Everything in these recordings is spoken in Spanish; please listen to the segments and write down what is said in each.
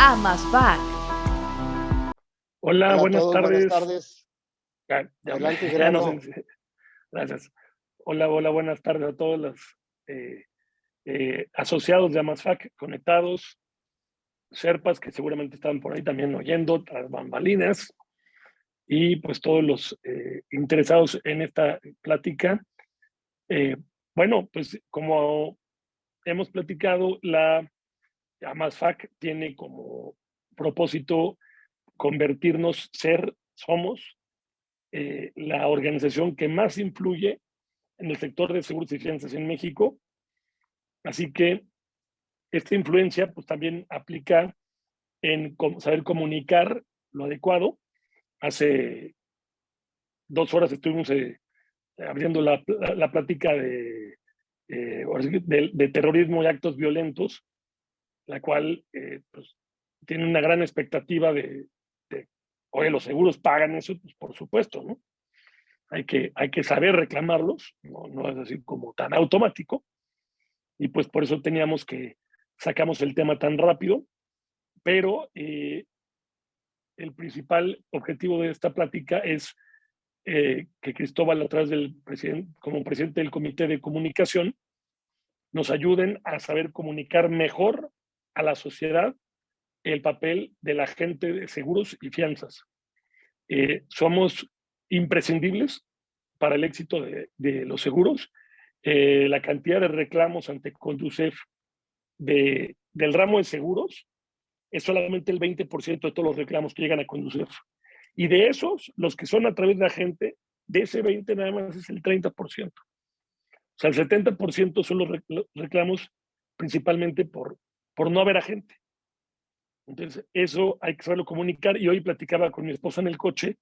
AMASFAC. Hola, Hola a buenas todos, buenas tardes. tardes. Adelante, Ya no Gerardo. sé. Gracias. Hola, buenas tardes a todos los asociados de AMASFAC conectados, Sherpas que seguramente estaban por ahí también oyendo tras bambalinas, y pues todos los interesados en esta plática. Bueno, pues como hemos platicado, la AMASFAC tiene como propósito convertirnos, somos la organización que más influye en el sector de seguros y fianzas en México. Así que esta influencia pues también aplica en saber comunicar lo adecuado. Hace 2 horas estuvimos abriendo la plática de terrorismo y actos violentos, la cual pues, tiene una gran expectativa oye, los seguros pagan eso, pues por supuesto, ¿no? Hay que saber reclamarlos, no es así como tan automático, y pues por eso sacamos el tema tan rápido, pero el principal objetivo de esta plática es que Cristóbal, a través como presidente del Comité de Comunicación, nos ayuden a saber comunicar mejor a la sociedad el papel del agente de seguros y fianzas. Somos imprescindibles para el éxito de los seguros. La cantidad de reclamos ante Conducef del ramo de seguros es solamente el 20% de todos los reclamos que llegan a Conducef. Y de esos, los que son a través de agente, de ese 20 nada más es el 30%. O sea, el 70% son los reclamos principalmente por no haber agente. Entonces, eso hay que saberlo comunicar. Y hoy platicaba con mi esposa en el coche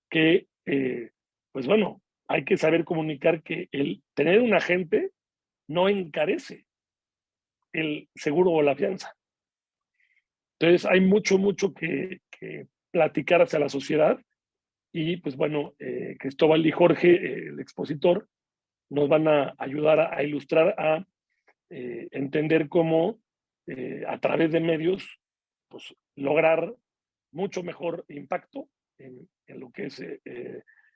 que, pues bueno, hay que saber comunicar que el tener un agente no encarece el seguro o la fianza. Entonces, hay mucho que platicar hacia la sociedad. Y pues bueno, Cristóbal y Jorge, el expositor, nos van a ayudar a ilustrar, a entender cómo a través de medios, pues lograr mucho mejor impacto en lo que es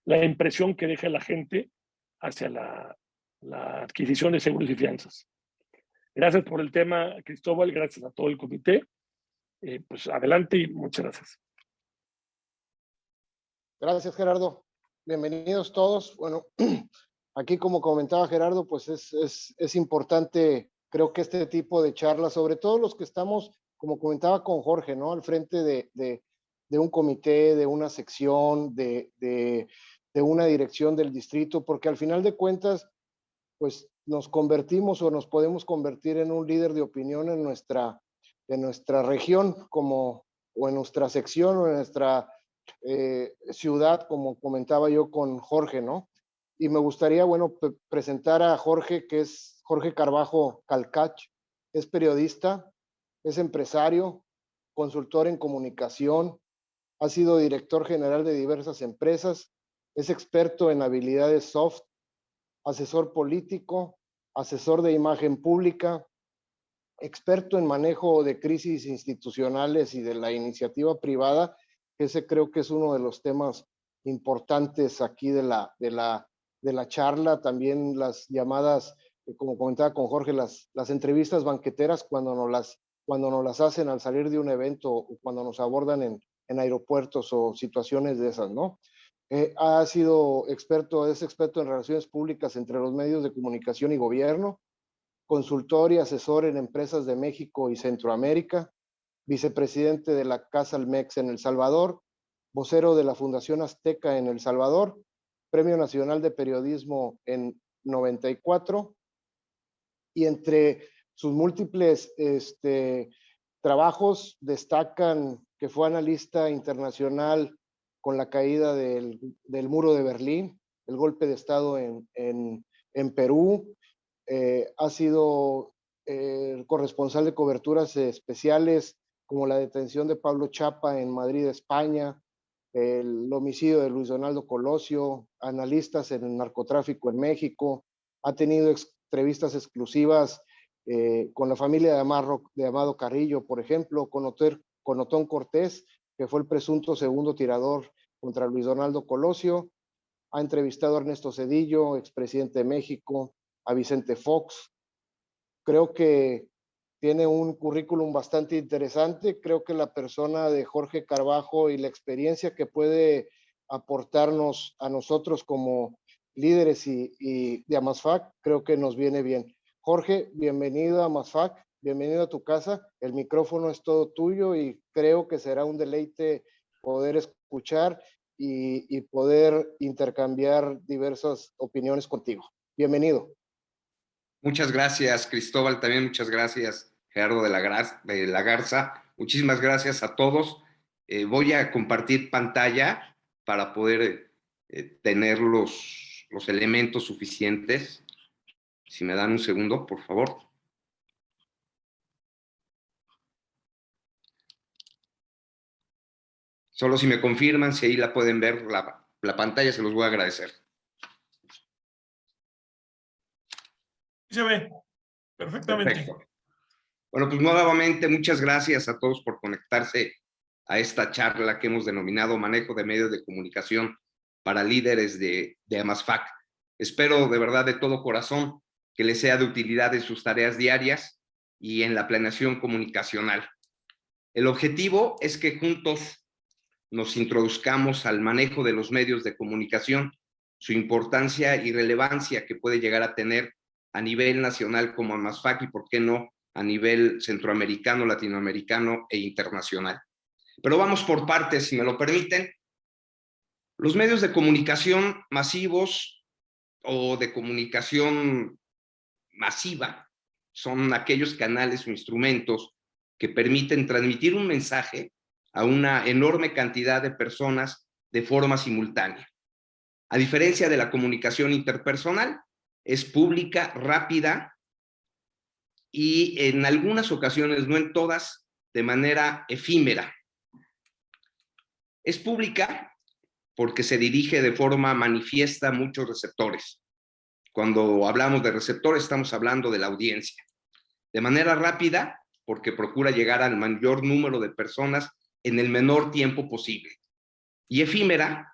la impresión que deja la gente hacia la adquisición de seguros y fianzas. Gracias por el tema, Cristóbal, gracias a todo el comité. Pues adelante y muchas gracias. Gracias, Gerardo. Bienvenidos todos. Bueno, aquí como comentaba Gerardo, pues es importante, creo que este tipo de charlas, sobre todo los que estamos, como comentaba con Jorge, ¿no? Al frente de un comité, de una sección, de una dirección del distrito, porque al final de cuentas, pues nos convertimos o nos podemos convertir en un líder de opinión en nuestra región, o en nuestra sección, o en nuestra ciudad, como comentaba yo con Jorge, ¿no? Y me gustaría, bueno, presentar a Jorge, que es Jorge Carbajo Calcach. Es periodista, es empresario, consultor en comunicación, ha sido director general de diversas empresas, es experto en habilidades soft, asesor político, asesor de imagen pública, experto en manejo de crisis institucionales y de la iniciativa privada. Ese creo que es uno de los temas importantes aquí de la charla. También las llamadas, como comentaba con Jorge, las entrevistas banqueteras cuando nos las hacen al salir de un evento, o cuando nos abordan en aeropuertos o situaciones de esas, ¿no? Es experto en relaciones públicas entre los medios de comunicación y gobierno, consultor y asesor en empresas de México y Centroamérica, vicepresidente de la Casa Almex en El Salvador, vocero de la Fundación Azteca en El Salvador, Premio Nacional de Periodismo en 94, y entre sus múltiples trabajos destacan que fue analista internacional con la caída del muro de Berlín, el golpe de Estado en Perú. Ha sido corresponsal de coberturas especiales como la detención de Pablo Chapa en Madrid, España, el homicidio de Luis Donaldo Colosio, analistas en el narcotráfico en México. Ha tenido entrevistas exclusivas con la familia de Amado Carrillo, por ejemplo, con Otón Cortés, que fue el presunto segundo tirador contra Luis Donaldo Colosio. Ha entrevistado a Ernesto Zedillo, expresidente de México, a Vicente Fox. Creo que tiene un currículum bastante interesante. Creo que la persona de Jorge Carbajo y la experiencia que puede aportarnos a nosotros como líderes y de AMASFAC, creo que nos viene bien. Jorge, bienvenido a AMASFAC, bienvenido a tu casa. El micrófono es todo tuyo y creo que será un deleite poder escuchar y poder intercambiar diversas opiniones contigo. Bienvenido. Muchas gracias, Cristóbal. También muchas gracias, Gerardo de la Garza. Muchísimas gracias a todos. Voy a compartir pantalla para poder tener los elementos suficientes. Si me dan un segundo, por favor. Solo si me confirman, si ahí la pueden ver, la pantalla, se los voy a agradecer. Se ve perfectamente. Perfecto. Bueno, pues nuevamente muchas gracias a todos por conectarse a esta charla que hemos denominado Manejo de Medios de Comunicación para Líderes de AMASFAC. Espero de verdad de todo corazón que les sea de utilidad en sus tareas diarias y en la planeación comunicacional. El objetivo es que juntos nos introduzcamos al manejo de los medios de comunicación, su importancia y relevancia que puede llegar a tener a nivel nacional como AMASFAC y, por qué no, a nivel centroamericano, latinoamericano e internacional. Pero vamos por partes, si me lo permiten. Los medios de comunicación masivos o de comunicación masiva son aquellos canales o instrumentos que permiten transmitir un mensaje a una enorme cantidad de personas de forma simultánea. A diferencia de la comunicación interpersonal, es pública, rápida y en algunas ocasiones, no en todas, de manera efímera. Es pública porque se dirige de forma manifiesta a muchos receptores. Cuando hablamos de receptores, estamos hablando de la audiencia. De manera rápida, porque procura llegar al mayor número de personas en el menor tiempo posible. Y efímera,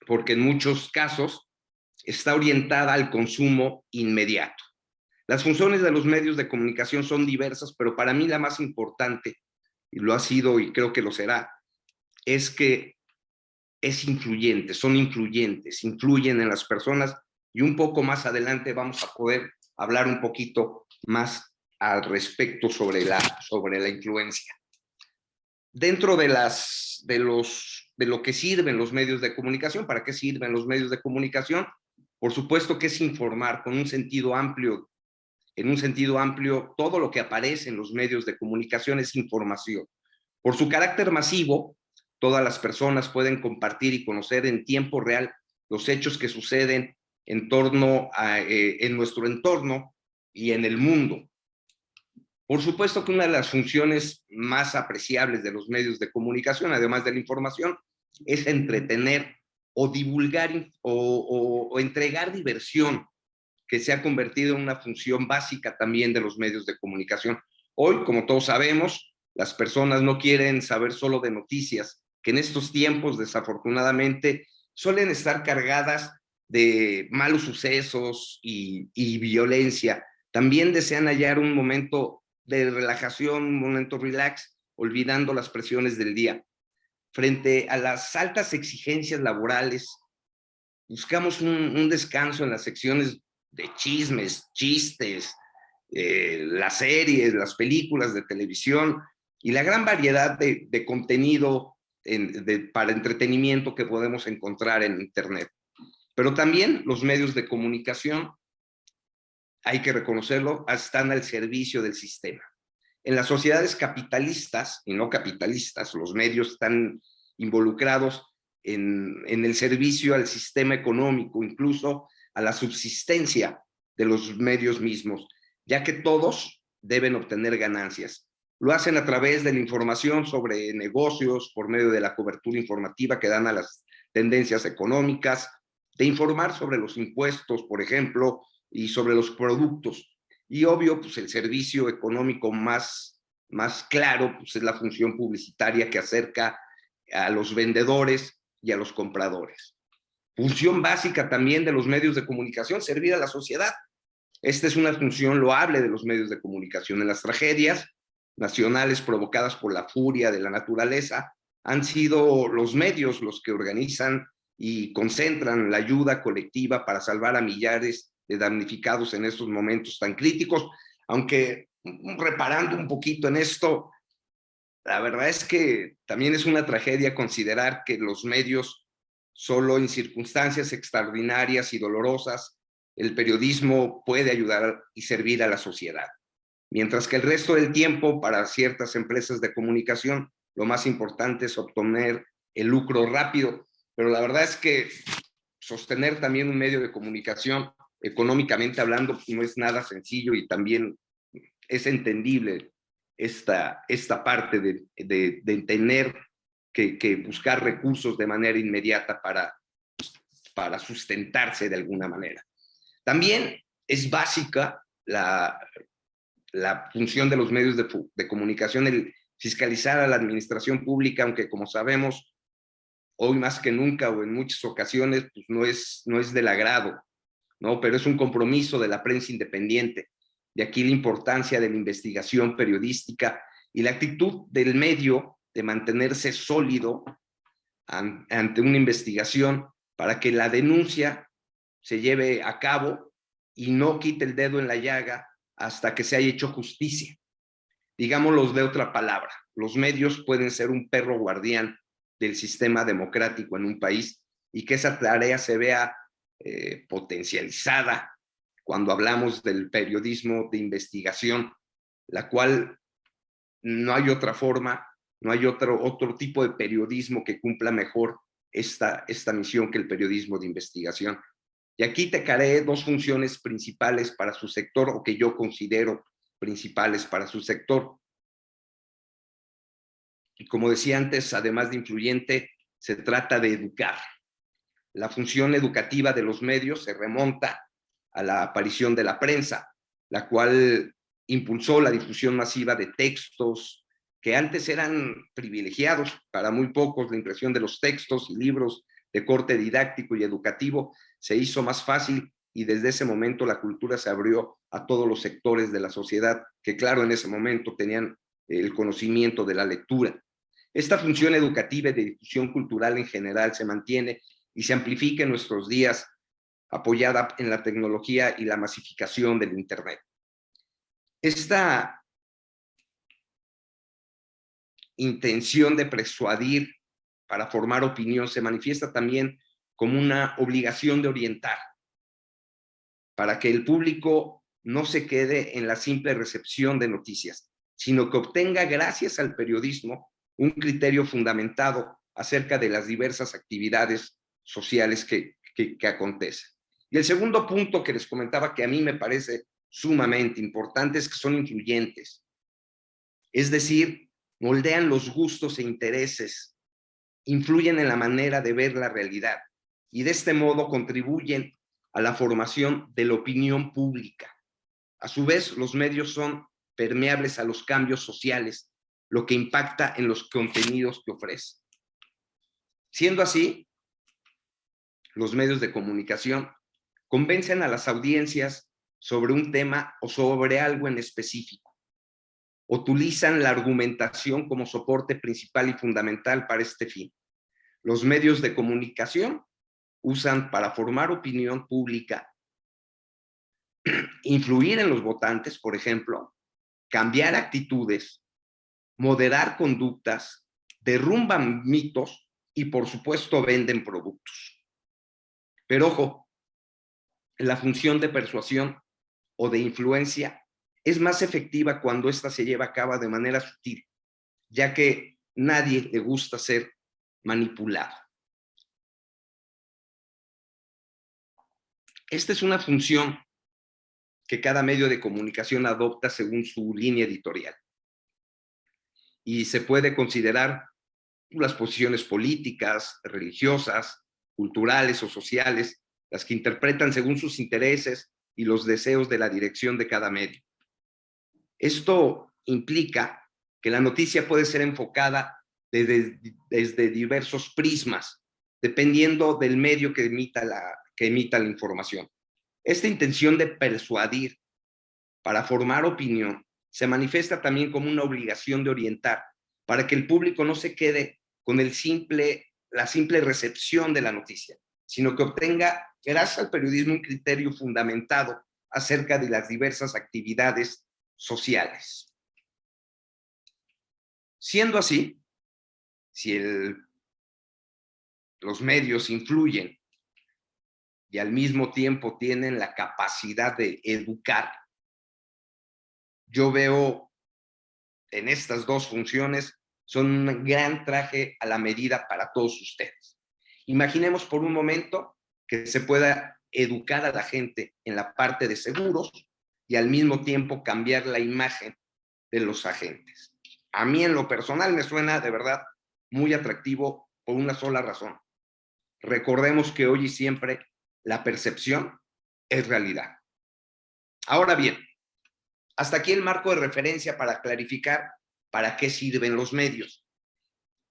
porque en muchos casos está orientada al consumo inmediato. Las funciones de los medios de comunicación son diversas, pero para mí la más importante, y lo ha sido y creo que lo será, es que es influyente, son influyentes, influyen en las personas, y un poco más adelante vamos a poder hablar un poquito más al respecto sobre la influencia. Dentro de lo que sirven los medios de comunicación, ¿para qué sirven los medios de comunicación? Por supuesto que es informar con un sentido amplio. En un sentido amplio, todo lo que aparece en los medios de comunicación es información. Por su carácter masivo, todas las personas pueden compartir y conocer en tiempo real los hechos que suceden en nuestro entorno y en el mundo. Por supuesto que una de las funciones más apreciables de los medios de comunicación, además de la información, es entretener o divulgar o entregar diversión, que se ha convertido en una función básica también de los medios de comunicación. Hoy, como todos sabemos, las personas no quieren saber solo de noticias, que en estos tiempos, desafortunadamente, suelen estar cargadas de malos sucesos y violencia. También desean hallar un momento de relajación, un momento relax, olvidando las presiones del día. Frente a las altas exigencias laborales, buscamos un descanso en las secciones de chismes, chistes, las series, las películas de televisión y la gran variedad de contenido para entretenimiento que podemos encontrar en Internet. Pero también los medios de comunicación, hay que reconocerlo, están al servicio del sistema. En las sociedades capitalistas y no capitalistas, los medios están involucrados en el servicio al sistema económico, incluso a la subsistencia de los medios mismos, ya que todos deben obtener ganancias. Lo hacen a través de la información sobre negocios, por medio de la cobertura informativa que dan a las tendencias económicas, de informar sobre los impuestos, por ejemplo, y sobre los productos. Y obvio, pues el servicio económico más más claro, pues es la función publicitaria que acerca a los vendedores y a los compradores. Función básica también de los medios de comunicación, servir a la sociedad. Esta es una función loable de los medios de comunicación. En las tragedias nacionales provocadas por la furia de la naturaleza, han sido los medios los que organizan y concentran la ayuda colectiva para salvar a millares de damnificados en estos momentos tan críticos. Aunque reparando un poquito en esto, la verdad es que también es una tragedia considerar que los medios, solo en circunstancias extraordinarias y dolorosas, el periodismo puede ayudar y servir a la sociedad. Mientras que el resto del tiempo, para ciertas empresas de comunicación, lo más importante es obtener el lucro rápido. Pero la verdad es que sostener también un medio de comunicación, económicamente hablando, no es nada sencillo, y también es entendible esta parte de tener que buscar recursos de manera inmediata para sustentarse de alguna manera. También es básica la función de los medios de comunicación, el fiscalizar a la administración pública, aunque como sabemos, hoy más que nunca o en muchas ocasiones, pues no es del agrado, ¿no? Pero es un compromiso de la prensa independiente. De aquí la importancia de la investigación periodística y la actitud del medio de mantenerse sólido ante una investigación para que la denuncia se lleve a cabo y no quite el dedo en la llaga hasta que se haya hecho justicia. Digámoslo de otra palabra, los medios pueden ser un perro guardián del sistema democrático en un país, y que esa tarea se vea potencializada cuando hablamos del periodismo de investigación, la cual no hay otra forma, no hay otro tipo de periodismo que cumpla mejor esta misión que el periodismo de investigación. Y aquí te caré dos funciones principales para su sector, o que yo considero principales para su sector. Y como decía antes, además de influyente, se trata de educar. La función educativa de los medios se remonta a la aparición de la prensa, la cual impulsó la difusión masiva de textos que antes eran privilegiados para muy pocos. La impresión de los textos y libros de corte didáctico y educativo se hizo más fácil, y desde ese momento la cultura se abrió a todos los sectores de la sociedad que, claro, en ese momento tenían el conocimiento de la lectura. Esta función educativa y de difusión cultural en general se mantiene y se amplifica en nuestros días, apoyada en la tecnología y la masificación del Internet. Esta intención de persuadir para formar opinión se manifiesta también como una obligación de orientar, para que el público no se quede en la simple recepción de noticias, sino que obtenga, gracias al periodismo, un criterio fundamentado acerca de las diversas actividades sociales que acontecen. Y el segundo punto que les comentaba, que a mí me parece sumamente importante, es que son influyentes. Es decir, moldean los gustos e intereses, influyen en la manera de ver la realidad, y de este modo contribuyen a la formación de la opinión pública. A su vez, los medios son permeables a los cambios sociales, lo que impacta en los contenidos que ofrecen. Siendo así, los medios de comunicación convencen a las audiencias sobre un tema o sobre algo en específico. Utilizan la argumentación como soporte principal y fundamental para este fin. Los medios de comunicación usan para formar opinión pública, influir en los votantes, por ejemplo, cambiar actitudes, moderar conductas, derrumban mitos y, por supuesto, venden productos. Pero ojo, la función de persuasión o de influencia es más efectiva cuando ésta se lleva a cabo de manera sutil, ya que nadie le gusta ser manipulado. Esta es una función que cada medio de comunicación adopta según su línea editorial, y se puede considerar las posiciones políticas, religiosas, culturales o sociales, las que interpretan según sus intereses y los deseos de la dirección de cada medio. Esto implica que la noticia puede ser enfocada desde diversos prismas, dependiendo del medio que emita la información. Esta intención de persuadir para formar opinión se manifiesta también como una obligación de orientar, para que el público no se quede con la simple recepción de la noticia, sino que obtenga, gracias al periodismo, un criterio fundamentado acerca de las diversas actividades sociales. Siendo así, si los medios influyen y al mismo tiempo tienen la capacidad de educar, yo veo en estas dos funciones son un gran traje a la medida para todos ustedes. Imaginemos por un momento que se pueda educar a la gente en la parte de seguros y al mismo tiempo cambiar la imagen de los agentes. A mí en lo personal me suena de verdad muy atractivo por una sola razón. Recordemos que hoy y siempre la percepción es realidad. Ahora bien, hasta aquí el marco de referencia para clarificar para qué sirven los medios.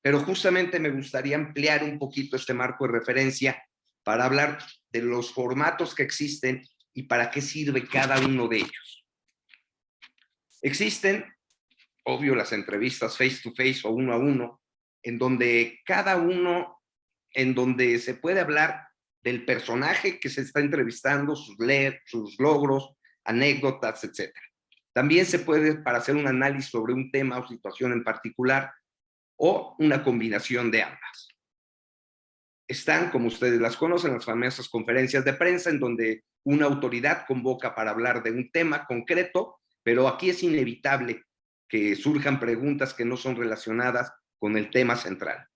Pero justamente me gustaría ampliar un poquito este marco de referencia para hablar de los formatos que existen y para qué sirve cada uno de ellos. Existen, obvio, las entrevistas face to face o uno a uno, en donde se puede hablar del personaje que se está entrevistando, sus logros, anécdotas, etc. También se puede para hacer un análisis sobre un tema o situación en particular, o una combinación de ambas. Están, como ustedes las conocen, las famosas conferencias de prensa, en donde una autoridad convoca para hablar de un tema concreto, pero aquí es inevitable que surjan preguntas que no son relacionadas con el tema central.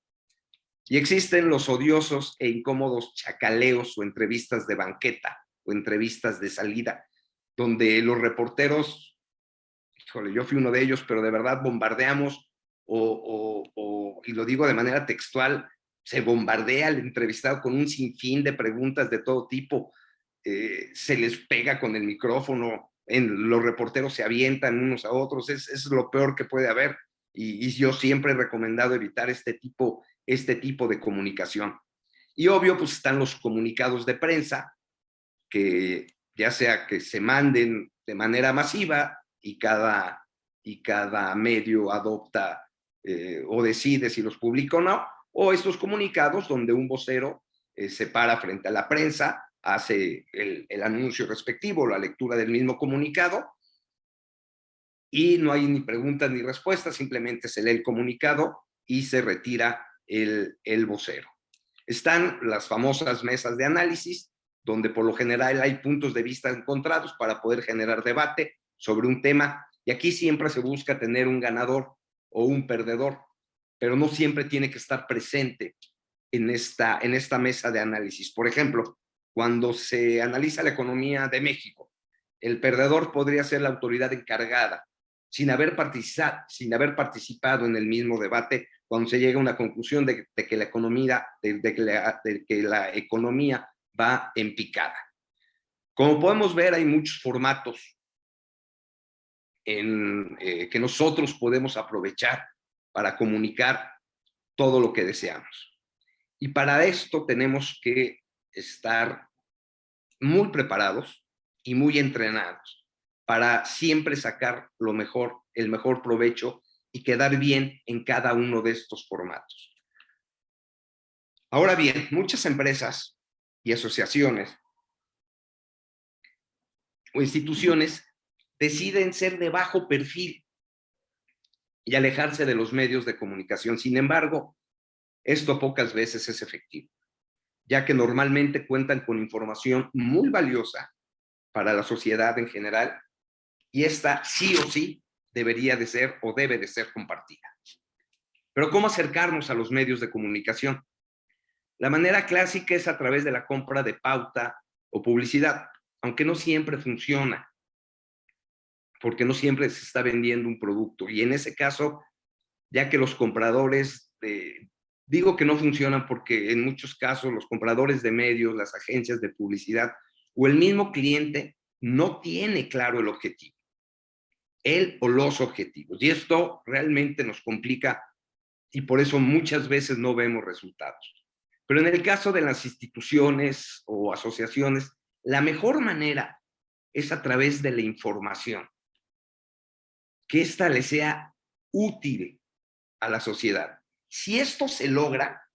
Y existen los odiosos e incómodos chacaleos o entrevistas de banqueta o entrevistas de salida, donde los reporteros, híjole, yo fui uno de ellos, pero de verdad bombardeamos y lo digo de manera textual, se bombardea al entrevistado con un sinfín de preguntas de todo tipo, se les pega con el micrófono, los reporteros se avientan unos a otros, es lo peor que puede haber, y yo siempre he recomendado evitar este tipo de comunicación. Y obvio, pues están los comunicados de prensa, que ya sea que se manden de manera masiva y cada medio adopta o decide si los publica o no, o estos comunicados donde un vocero se para frente a la prensa, hace el anuncio respectivo, la lectura del mismo comunicado, y no hay ni preguntas ni respuestas, simplemente se lee el comunicado y se retira el vocero. Están las famosas mesas de análisis, donde por lo general hay puntos de vista encontrados para poder generar debate sobre un tema, y aquí siempre se busca tener un ganador o un perdedor, pero no siempre tiene que estar presente en esta mesa de análisis. Por ejemplo, cuando se analiza la economía de México, el perdedor podría ser la autoridad encargada, sin haber participado en el mismo debate, cuando se llega a una conclusión de que la economía va en picada. Como podemos ver, hay muchos formatos que nosotros podemos aprovechar para comunicar todo lo que deseamos. Y para esto tenemos que estar muy preparados y muy entrenados para siempre sacar el mejor provecho y quedar bien en cada uno de estos formatos. Ahora bien, muchas empresas y asociaciones o instituciones deciden ser de bajo perfil y alejarse de los medios de comunicación. Sin embargo, esto pocas veces es efectivo, ya que normalmente cuentan con información muy valiosa para la sociedad en general, y esta sí o sí debería de ser o debe de ser compartida. Pero ¿cómo acercarnos a los medios de comunicación? La manera clásica es a través de la compra de pauta o publicidad, aunque no siempre funciona, porque no siempre se está vendiendo un producto. Y en ese caso, ya que los compradores, digo que no funcionan porque en muchos casos los compradores de medios, las agencias de publicidad o el mismo cliente no tiene claro el objetivo. el o los objetivos. Y esto realmente nos complica y por eso muchas veces no vemos resultados. Pero en el caso de las instituciones o asociaciones, la mejor manera es a través de la información, que ésta le sea útil a la sociedad. Si esto se logra,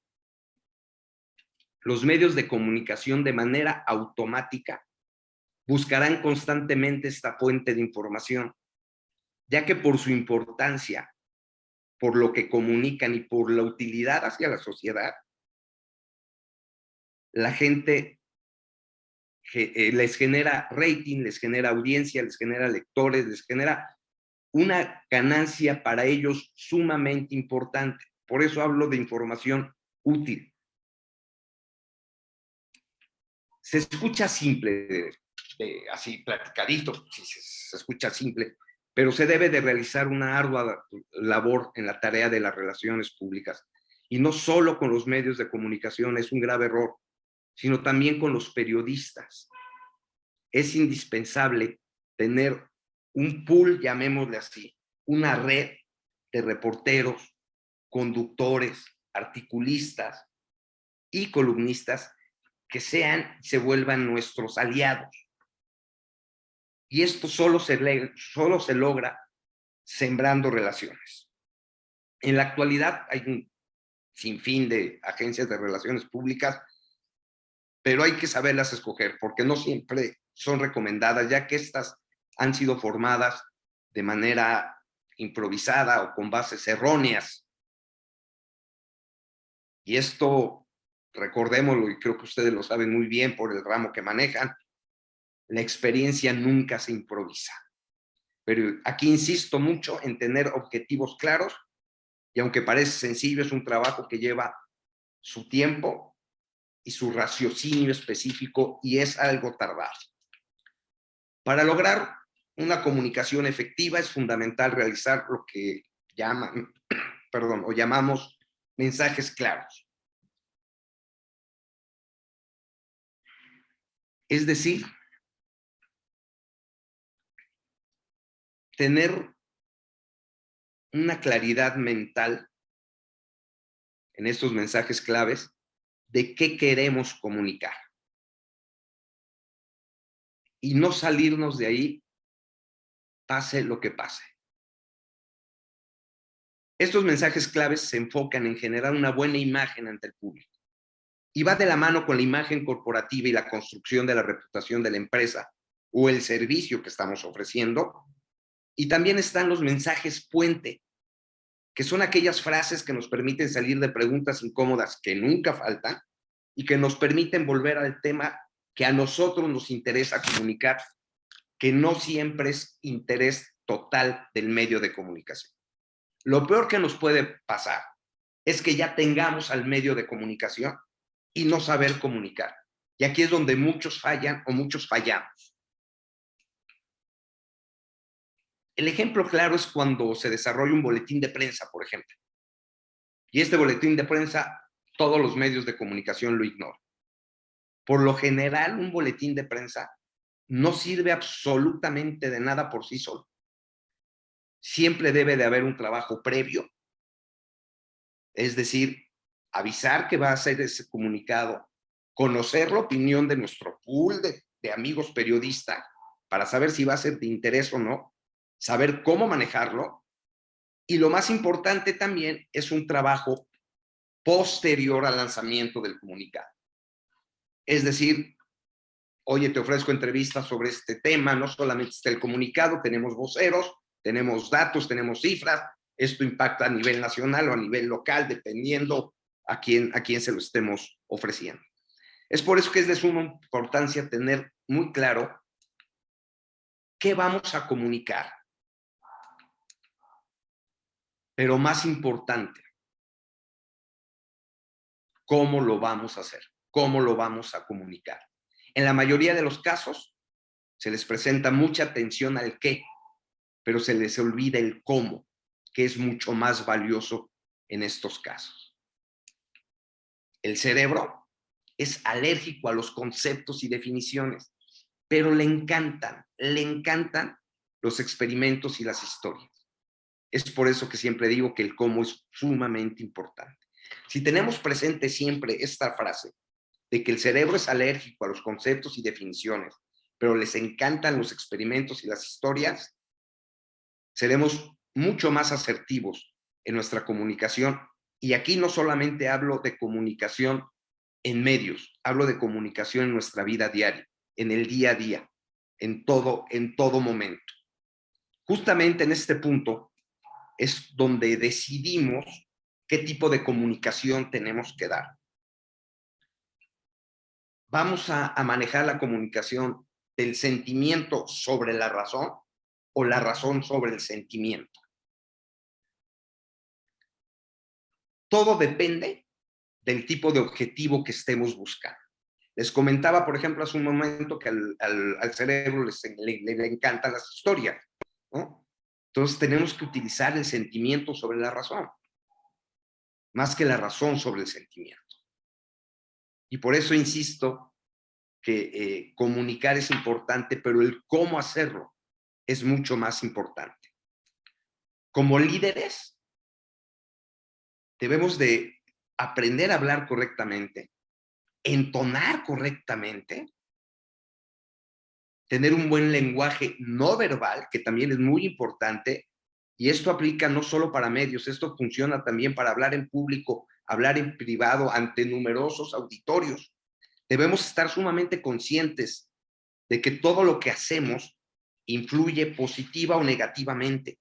los medios de comunicación de manera automática buscarán constantemente esta fuente de información, ya que por su importancia, por lo que comunican y por la utilidad hacia la sociedad, la gente les genera rating, les genera audiencia, les genera lectores, les genera una ganancia para ellos sumamente importante. Por eso hablo de información útil. Se escucha simple, así platicadito, se escucha simple, pero se debe de realizar una ardua labor en la tarea de las relaciones públicas. Y no solo con los medios de comunicación, es un grave error, sino también con los periodistas. Es indispensable tener un pool, llamémosle así, una red de reporteros, conductores, articulistas y columnistas que se vuelvan nuestros aliados. Y esto solo se logra sembrando relaciones. En la actualidad hay un sinfín de agencias de relaciones públicas, pero hay que saberlas escoger porque no siempre son recomendadas, ya que estas han sido formadas de manera improvisada o con bases erróneas. Y esto, recordémoslo, y creo que ustedes lo saben muy bien por el ramo que manejan, la experiencia nunca se improvisa. Pero aquí insisto mucho en tener objetivos claros, y aunque parece sencillo, es un trabajo que lleva su tiempo y su raciocinio específico, y es algo tardado. Para lograr una comunicación efectiva es fundamental realizar lo que llamamos mensajes claros. Es decir, tener una claridad mental en estos mensajes claves de qué queremos comunicar. Y no salirnos de ahí, pase lo que pase. Estos mensajes claves se enfocan en generar una buena imagen ante el público. Y va de la mano con la imagen corporativa y la construcción de la reputación de la empresa o el servicio que estamos ofreciendo. Y también están los mensajes puente, que son aquellas frases que nos permiten salir de preguntas incómodas que nunca faltan y que nos permiten volver al tema que a nosotros nos interesa comunicar, que no siempre es interés total del medio de comunicación. Lo peor que nos puede pasar es que ya tengamos al medio de comunicación y no saber comunicar. Y aquí es donde muchos fallan o muchos fallamos. El ejemplo claro es cuando se desarrolla un boletín de prensa, por ejemplo. Y este boletín de prensa, todos los medios de comunicación lo ignoran. Por lo general, un boletín de prensa no sirve absolutamente de nada por sí solo. Siempre debe de haber un trabajo previo, es decir, avisar que va a ser ese comunicado, conocer la opinión de nuestro pool de amigos periodistas para saber si va a ser de interés o no, saber cómo manejarlo, y lo más importante también es un trabajo posterior al lanzamiento del comunicado. Es decir, oye, te ofrezco entrevistas sobre este tema, no solamente está el comunicado, tenemos voceros, tenemos datos, tenemos cifras, esto impacta a nivel nacional o a nivel local, dependiendo a quién se lo estemos ofreciendo. Es por eso que es de suma importancia tener muy claro qué vamos a comunicar. Pero más importante, cómo lo vamos a hacer, cómo lo vamos a comunicar. En la mayoría de los casos, se les presenta mucha atención al qué, pero se les olvida el cómo, que es mucho más valioso en estos casos. El cerebro es alérgico a los conceptos y definiciones, pero le encantan los experimentos y las historias. Es por eso que siempre digo que el cómo es sumamente importante. Si tenemos presente siempre esta frase de que el cerebro es alérgico a los conceptos y definiciones, pero les encantan los experimentos y las historias, seremos mucho más asertivos en nuestra comunicación. Y aquí no solamente hablo de comunicación en medios, hablo de comunicación en nuestra vida diaria, en el día a día, en todo momento. Justamente en este punto es donde decidimos qué tipo de comunicación tenemos que dar. ¿Vamos a manejar la comunicación del sentimiento sobre la razón o la razón sobre el sentimiento? Todo depende del tipo de objetivo que estemos buscando. Les comentaba, por ejemplo, hace un momento que al cerebro le encantan las historias, ¿no? Entonces tenemos que utilizar el sentimiento sobre la razón, más que la razón sobre el sentimiento. Y por eso insisto que comunicar es importante, pero el cómo hacerlo es mucho más importante. Como líderes, debemos de aprender a hablar correctamente, entonar correctamente, tener un buen lenguaje no verbal, que también es muy importante, y esto aplica no solo para medios, esto funciona también para hablar en público, hablar en privado ante numerosos auditorios. Debemos estar sumamente conscientes de que todo lo que hacemos influye positiva o negativamente.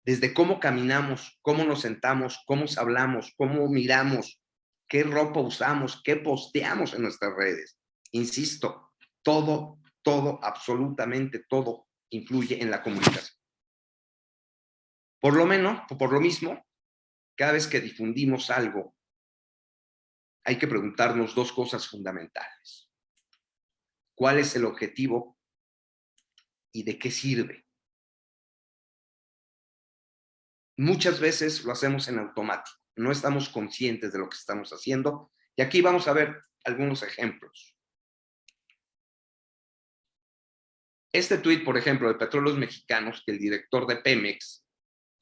Desde cómo caminamos, cómo nos sentamos, cómo hablamos, cómo miramos, qué ropa usamos, qué posteamos en nuestras redes. Insisto, todo, absolutamente todo influye en la comunicación. Por lo mismo, cada vez que difundimos algo, hay que preguntarnos dos cosas fundamentales. ¿Cuál es el objetivo y de qué sirve? Muchas veces lo hacemos en automático, no estamos conscientes de lo que estamos haciendo, y aquí vamos a ver algunos ejemplos. Este tuit, por ejemplo, de Petróleos Mexicanos, que el director de Pemex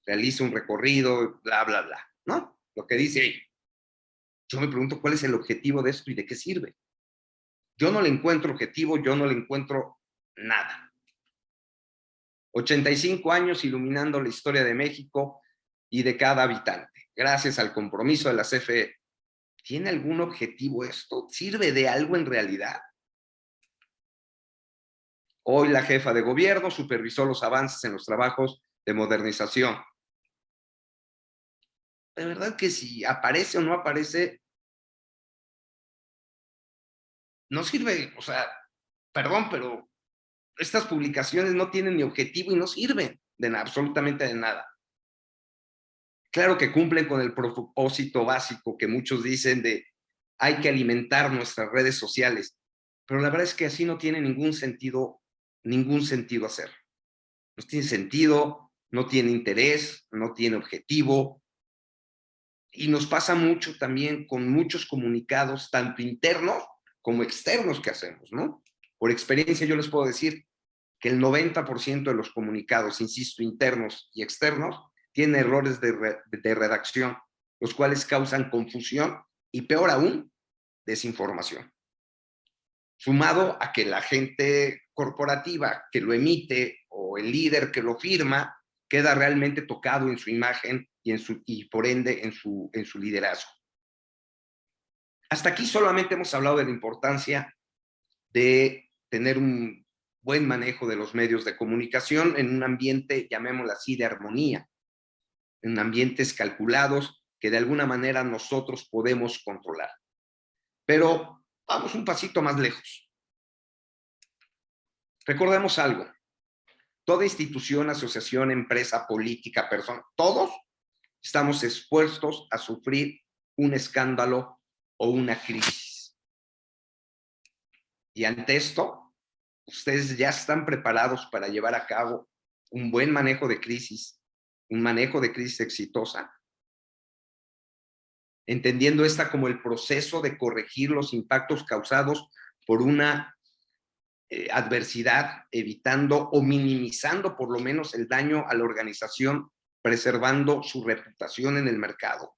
realiza un recorrido, bla, bla, bla, ¿no? Lo que dice ahí. Yo me pregunto cuál es el objetivo de esto y de qué sirve. Yo no le encuentro objetivo, yo no le encuentro nada. 85 años iluminando la historia de México y de cada habitante, gracias al compromiso de la CFE. ¿Tiene algún objetivo esto? ¿Sirve de algo en realidad? Hoy la jefa de gobierno supervisó los avances en los trabajos de modernización. De verdad que si aparece o no aparece, no sirve. O sea, perdón, pero estas publicaciones no tienen ni objetivo y no sirven de nada, absolutamente de nada. Claro que cumplen con el propósito básico que muchos dicen de hay que alimentar nuestras redes sociales, pero la verdad es que así no tiene ningún sentido hacerlo. No tiene sentido, no tiene interés, no tiene objetivo. Y nos pasa mucho también con muchos comunicados, tanto internos como externos que hacemos, ¿no? Por experiencia yo les puedo decir que el 90% de los comunicados, insisto, internos y externos, tienen errores de redacción, los cuales causan confusión y, peor aún, desinformación. Sumado a que la gente corporativa que lo emite o el líder que lo firma queda realmente tocado en su imagen y por ende en su liderazgo. Hasta aquí solamente hemos hablado de la importancia de tener un buen manejo de los medios de comunicación en un ambiente, llamémoslo así, de armonía, en ambientes calculados que de alguna manera nosotros podemos controlar. Pero vamos un pasito más lejos. Recordemos algo. Toda institución, asociación, empresa, política, persona, todos estamos expuestos a sufrir un escándalo o una crisis. Y ante esto, ustedes ya están preparados para llevar a cabo un buen manejo de crisis, un manejo de crisis exitosa, entendiendo esta como el proceso de corregir los impactos causados por una adversidad, evitando o minimizando por lo menos el daño a la organización, preservando su reputación en el mercado.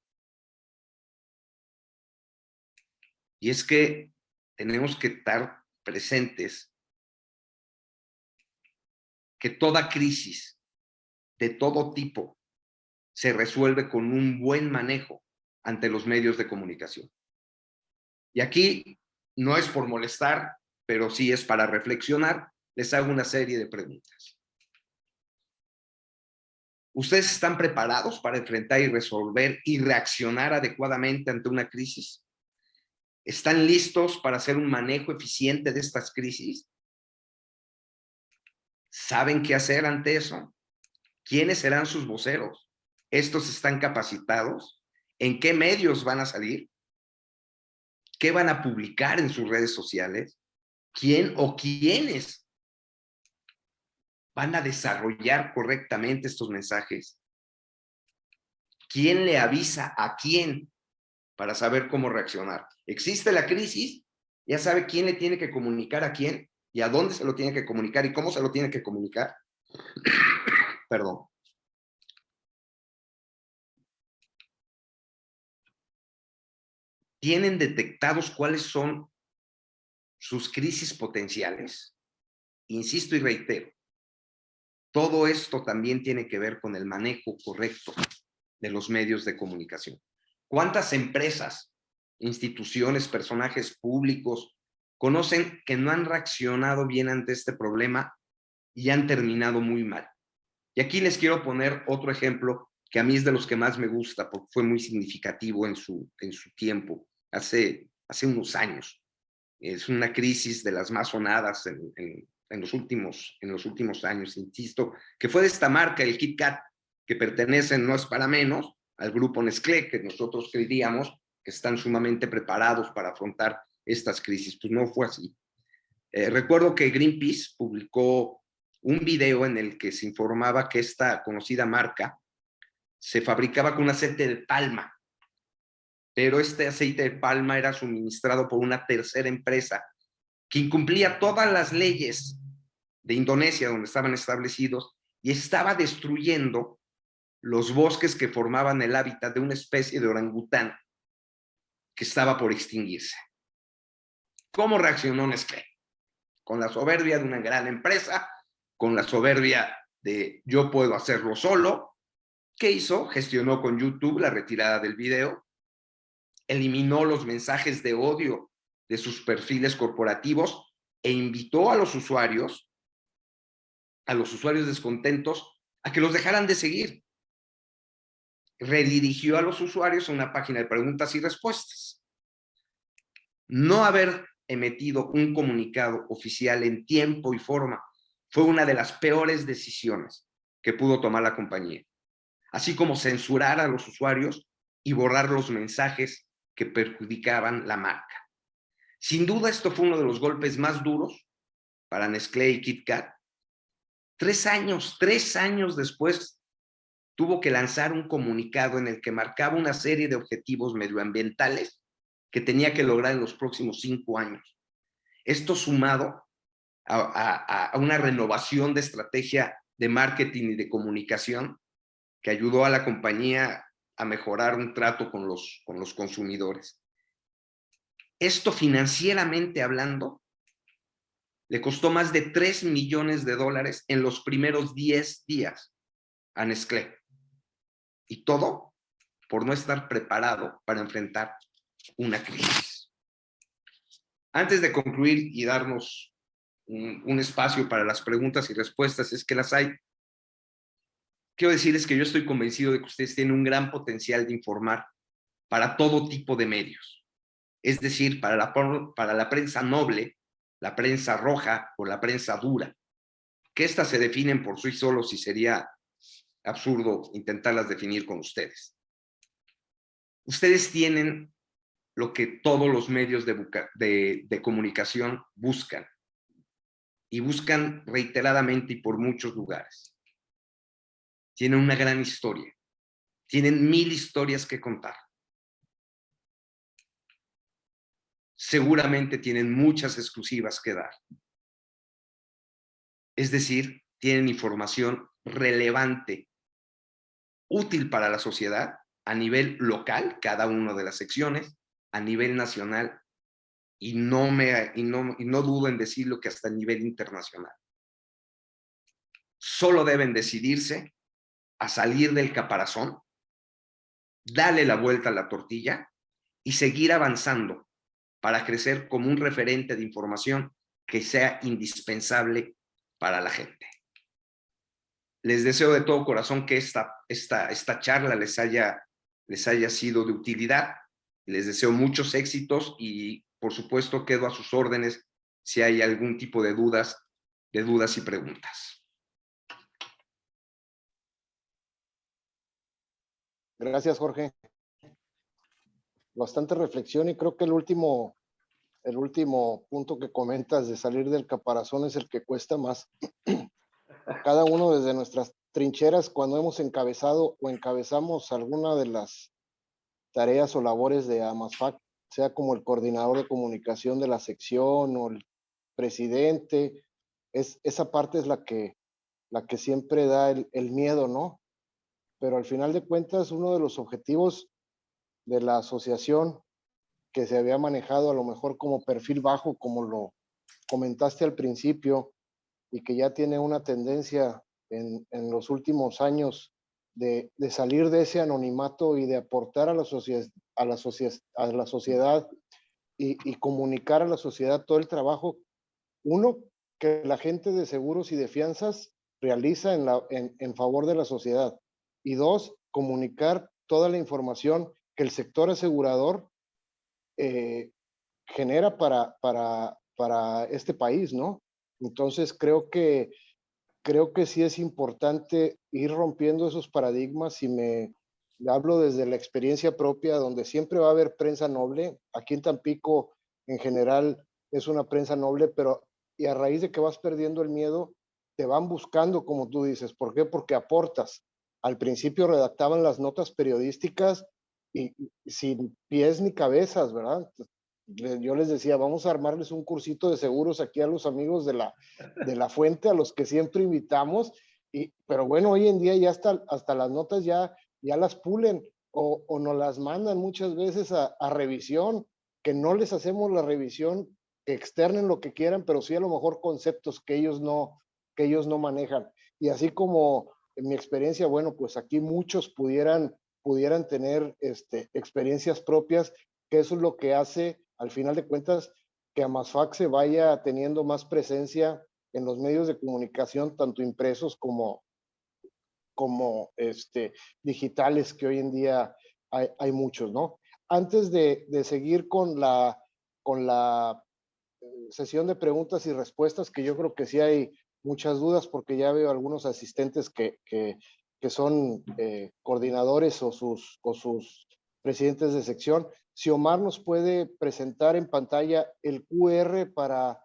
Y es que tenemos que estar presentes que toda crisis de todo tipo se resuelve con un buen manejo ante los medios de comunicación. Y aquí no es por molestar, pero sí es para reflexionar. Les hago una serie de preguntas. ¿Ustedes están preparados para enfrentar y resolver y reaccionar adecuadamente ante una crisis? ¿Están listos para hacer un manejo eficiente de estas crisis? ¿Saben qué hacer ante eso? ¿Quiénes serán sus voceros? ¿Estos están capacitados? ¿En qué medios van a salir? ¿Qué van a publicar en sus redes sociales? ¿Quién o quiénes van a desarrollar correctamente estos mensajes? ¿Quién le avisa a quién para saber cómo reaccionar? Existe la crisis, ya sabe quién le tiene que comunicar a quién y a dónde se lo tiene que comunicar y cómo se lo tiene que comunicar. Perdón. ¿Tienen detectados cuáles son sus crisis potenciales? Insisto y reitero, todo esto también tiene que ver con el manejo correcto de los medios de comunicación. ¿Cuántas empresas, instituciones, personajes públicos conocen que no han reaccionado bien ante este problema y han terminado muy mal? Y aquí les quiero poner otro ejemplo que a mí es de los que más me gusta porque fue muy significativo en su tiempo, hace unos años. Es una crisis de las más sonadas en los últimos años, insisto, que fue de esta marca, el Kit Kat, que pertenecen, no es para menos, al grupo Nestlé, que nosotros creíamos que están sumamente preparados para afrontar estas crisis. Pues no fue así. Recuerdo que Greenpeace publicó un video en el que se informaba que esta conocida marca se fabricaba con un aceite de palma, pero este aceite de palma era suministrado por una tercera empresa que incumplía todas las leyes de Indonesia donde estaban establecidos y estaba destruyendo los bosques que formaban el hábitat de una especie de orangután que estaba por extinguirse. ¿Cómo reaccionó Nestlé? Con la soberbia de una gran empresa, con la soberbia de yo puedo hacerlo solo. ¿Qué hizo? Gestionó con YouTube la retirada del video, eliminó los mensajes de odio de sus perfiles corporativos e invitó a los usuarios descontentos a que los dejaran de seguir. Redirigió a los usuarios a una página de preguntas y respuestas. No haber emitido un comunicado oficial en tiempo y forma fue una de las peores decisiones que pudo tomar la compañía, así como censurar a los usuarios y borrar los mensajes que perjudicaban la marca. Sin duda, esto fue uno de los golpes más duros para Nestlé y Kit Kat. 3 años después, tuvo que lanzar un comunicado en el que marcaba una serie de objetivos medioambientales que tenía que lograr en los próximos 5 años. Esto sumado a una renovación de estrategia de marketing y de comunicación que ayudó a la compañía a mejorar un trato con los consumidores. Esto financieramente hablando, le costó más de $3 millones en los primeros 10 días a Nestlé. Y todo por no estar preparado para enfrentar una crisis. Antes de concluir y darnos un espacio para las preguntas y respuestas, es que las hay, quiero decirles que yo estoy convencido de que ustedes tienen un gran potencial de informar para todo tipo de medios. Es decir, para la prensa noble, la prensa roja o la prensa dura, que estas se definen por sí solos y sería absurdo intentarlas definir con ustedes. Ustedes tienen lo que todos los medios de comunicación buscan, y buscan reiteradamente y por muchos lugares. Tienen una gran historia, tienen 1000 historias que contar. Seguramente tienen muchas exclusivas que dar. Es decir, tienen información relevante, útil para la sociedad a nivel local, cada una de las secciones, a nivel nacional, y no dudo en decirlo que hasta a nivel internacional. Solo deben decidirse a salir del caparazón, darle la vuelta a la tortilla y seguir avanzando para crecer como un referente de información que sea indispensable para la gente. Les deseo de todo corazón que esta charla les haya sido de utilidad. Les deseo muchos éxitos y, por supuesto, quedo a sus órdenes si hay algún tipo de dudas y preguntas. Gracias, Jorge. Bastante reflexión y creo que el último punto que comentas de salir del caparazón es el que cuesta más. Cada uno desde nuestras trincheras, cuando hemos encabezado o encabezamos alguna de las tareas o labores de AMASFAC, sea como el coordinador de comunicación de la sección o el presidente, esa parte es la que siempre da el miedo, ¿no? Pero al final de cuentas, uno de los objetivos de la asociación que se había manejado a lo mejor como perfil bajo, como lo comentaste al principio, y que ya tiene una tendencia en los últimos años de salir de ese anonimato y de aportar a la sociedad y comunicar a la sociedad todo el trabajo, uno, que la gente de seguros y de fianzas realiza en favor de la sociedad, y dos, comunicar toda la información que el sector asegurador genera para este país, ¿no? Entonces creo que sí es importante ir rompiendo esos paradigmas, y me hablo desde la experiencia propia, donde siempre va a haber prensa noble. Aquí en Tampico, en general, es una prensa noble, pero y a raíz de que vas perdiendo el miedo, te van buscando, como tú dices. ¿Por qué? Porque aportas. Al principio redactaban las notas periodísticas y sin pies ni cabezas, ¿verdad? Yo les decía, vamos a armarles un cursito de seguros aquí a los amigos de la fuente, a los que siempre invitamos, pero bueno, hoy en día ya hasta las notas ya las pulen o nos las mandan muchas veces a revisión, que no les hacemos la revisión, que externen lo que quieran, pero sí a lo mejor conceptos que ellos no manejan. Y así como en mi experiencia, bueno, pues aquí muchos pudieran tener experiencias propias, que eso es lo que hace, al final de cuentas, que AMASFAC se vaya teniendo más presencia en los medios de comunicación, tanto impresos como digitales, que hoy en día hay muchos, ¿no? Antes de seguir con la sesión de preguntas y respuestas, que yo creo que sí hay muchas dudas, porque ya veo algunos asistentes que son coordinadores o sus presidentes de sección. Si Omar nos puede presentar en pantalla el QR para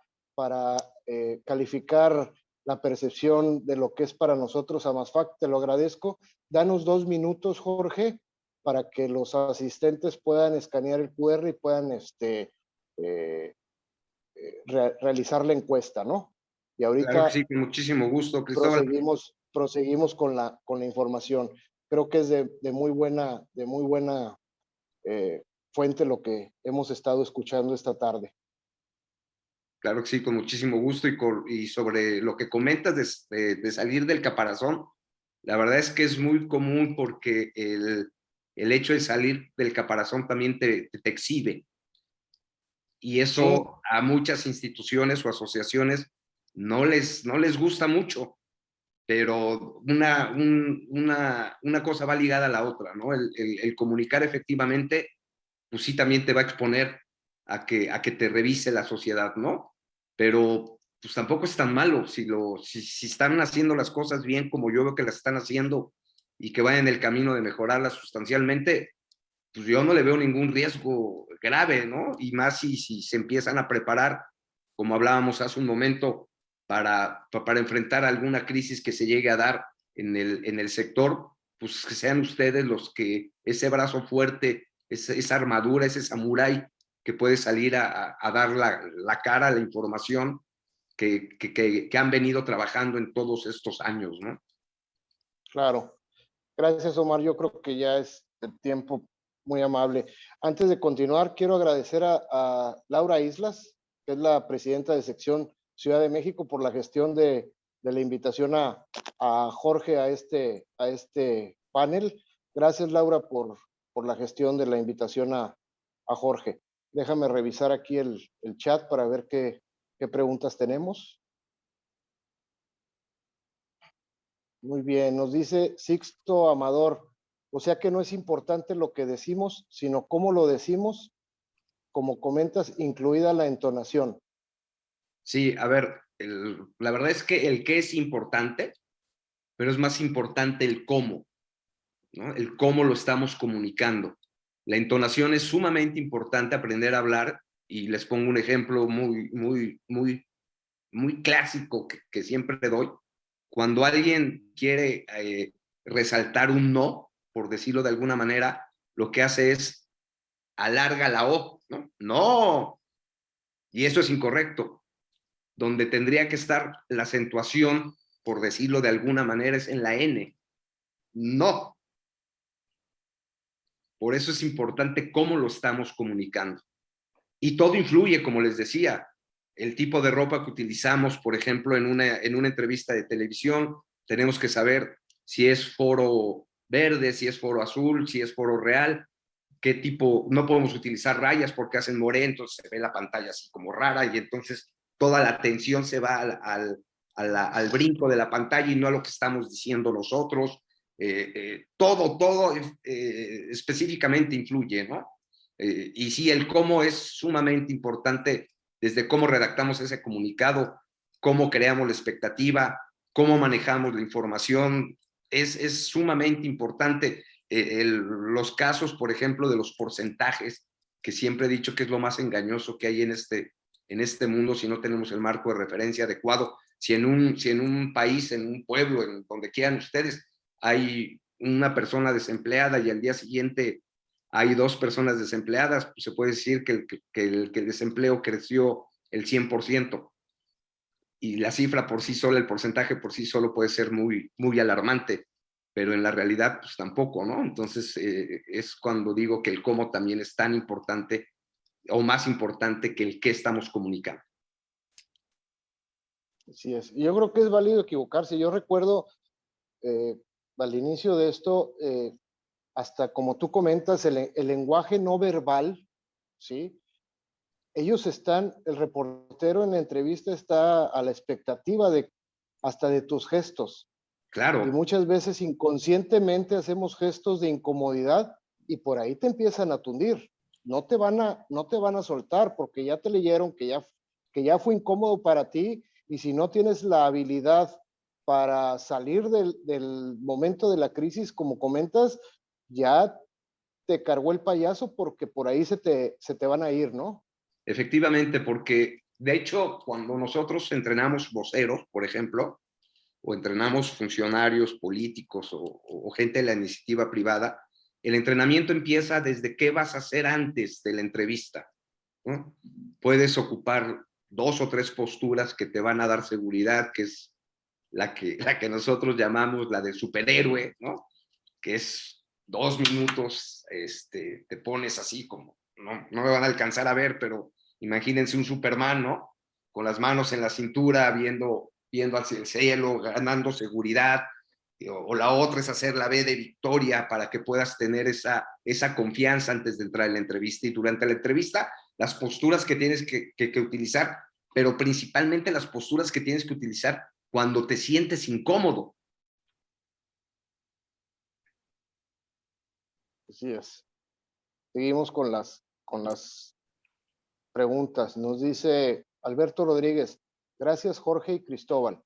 calificar la percepción de lo que es para nosotros AMASFAC, te lo agradezco. Danos 2 minutos, Jorge, para que los asistentes puedan escanear el QR y puedan realizar la encuesta, ¿no? Y ahorita claro que sí, con muchísimo gusto, Cristóbal. proseguimos con la información. Creo que es de muy buena fuente lo que hemos estado escuchando esta tarde. Claro que sí, con muchísimo gusto, y sobre lo que comentas de salir del caparazón, la verdad es que es muy común, porque el hecho de salir del caparazón también te exhibe, y eso a muchas instituciones o asociaciones no les gusta mucho, pero una cosa va ligada a la otra, ¿no? El comunicar efectivamente, pues sí, también te va a exponer a que te revise la sociedad, ¿no? Pero pues tampoco es tan malo si están haciendo las cosas bien, como yo veo que las están haciendo, y que van en el camino de mejorarlas sustancialmente. Pues yo no le veo ningún riesgo grave, ¿no? Y más si se empiezan a preparar, como hablábamos hace un momento, para enfrentar alguna crisis que se llegue a dar en el sector, pues que sean ustedes los que, ese brazo fuerte, esa armadura, ese samurái que puede salir a dar la cara a la información, que han venido trabajando en todos estos años, ¿no? Claro. Gracias, Omar. Yo creo que ya es el tiempo muy amable. Antes de continuar, quiero agradecer a Laura Islas, que es la presidenta de sección Ciudad de México, por la gestión de la invitación a Jorge a este panel. Gracias, Laura, por la gestión de la invitación a Jorge. Déjame revisar aquí el chat para ver qué preguntas tenemos. Muy bien, nos dice Sixto Amador, o sea que no es importante lo que decimos, sino cómo lo decimos, como comentas, incluida la entonación. Sí, a ver, la verdad es que el qué es importante, pero es más importante el cómo, ¿no? El cómo lo estamos comunicando. La entonación es sumamente importante, aprender a hablar, y les pongo un ejemplo muy clásico que siempre doy. Cuando alguien quiere resaltar un no, por decirlo de alguna manera, lo que hace es alarga la O, ¿no? No, y eso es incorrecto. Donde tendría que estar la acentuación, por decirlo de alguna manera, es en la N. No. Por eso es importante cómo lo estamos comunicando. Y todo influye, como les decía, el tipo de ropa que utilizamos, por ejemplo, en una entrevista de televisión, tenemos que saber si es foro verde, si es foro azul, si es foro real, qué tipo, no podemos utilizar rayas porque hacen moreno, entonces se ve la pantalla así como rara y entonces toda la atención se va al brinco de la pantalla y no a lo que estamos diciendo nosotros. Todo específicamente influye, ¿no? Y sí, el cómo es sumamente importante, desde cómo redactamos ese comunicado, cómo creamos la expectativa, cómo manejamos la información, es sumamente importante. Los casos, por ejemplo, de los porcentajes, que siempre he dicho que es lo más engañoso que hay en este mundo si no tenemos el marco de referencia adecuado. Si en un país, en un pueblo, en donde quieran ustedes, hay una persona desempleada y al día siguiente hay 2 personas desempleadas, pues se puede decir que el desempleo creció el 100%. Y la cifra por sí sola, el porcentaje por sí solo puede ser muy alarmante, pero en la realidad pues tampoco, ¿no? Entonces es cuando digo que el cómo también es tan importante o más importante que el qué estamos comunicando. Así es. Y yo creo que es válido equivocarse. Yo recuerdo al inicio de esto, hasta como tú comentas, el lenguaje no verbal, ¿sí? Ellos están, el reportero en la entrevista está a la expectativa hasta de tus gestos. Claro. Y muchas veces inconscientemente hacemos gestos de incomodidad y por ahí te empiezan a tundir. No te van a soltar porque ya te leyeron que ya fue incómodo para ti, y si no tienes la habilidad para salir del momento de la crisis, como comentas, ya te cargó el payaso porque por ahí se te van a ir, ¿no? Efectivamente, porque de hecho cuando nosotros entrenamos voceros, por ejemplo, o entrenamos funcionarios políticos o gente de la iniciativa privada, el entrenamiento empieza desde qué vas a hacer antes de la entrevista, ¿no? Puedes ocupar 2 o 3 posturas que te van a dar seguridad, que es la que nosotros llamamos la de superhéroe, ¿no? Que es 2 minutos, te pones así como, no me van a alcanzar a ver, pero imagínense un Superman, ¿no? Con las manos en la cintura, viendo hacia el cielo, ganando seguridad, o la otra es hacer la B de victoria para que puedas tener esa confianza antes de entrar en la entrevista. Y durante la entrevista, las posturas que tienes que utilizar, pero principalmente las posturas que tienes que utilizar cuando te sientes incómodo. Así es. Seguimos con las preguntas. Nos dice Alberto Rodríguez, gracias Jorge y Cristóbal.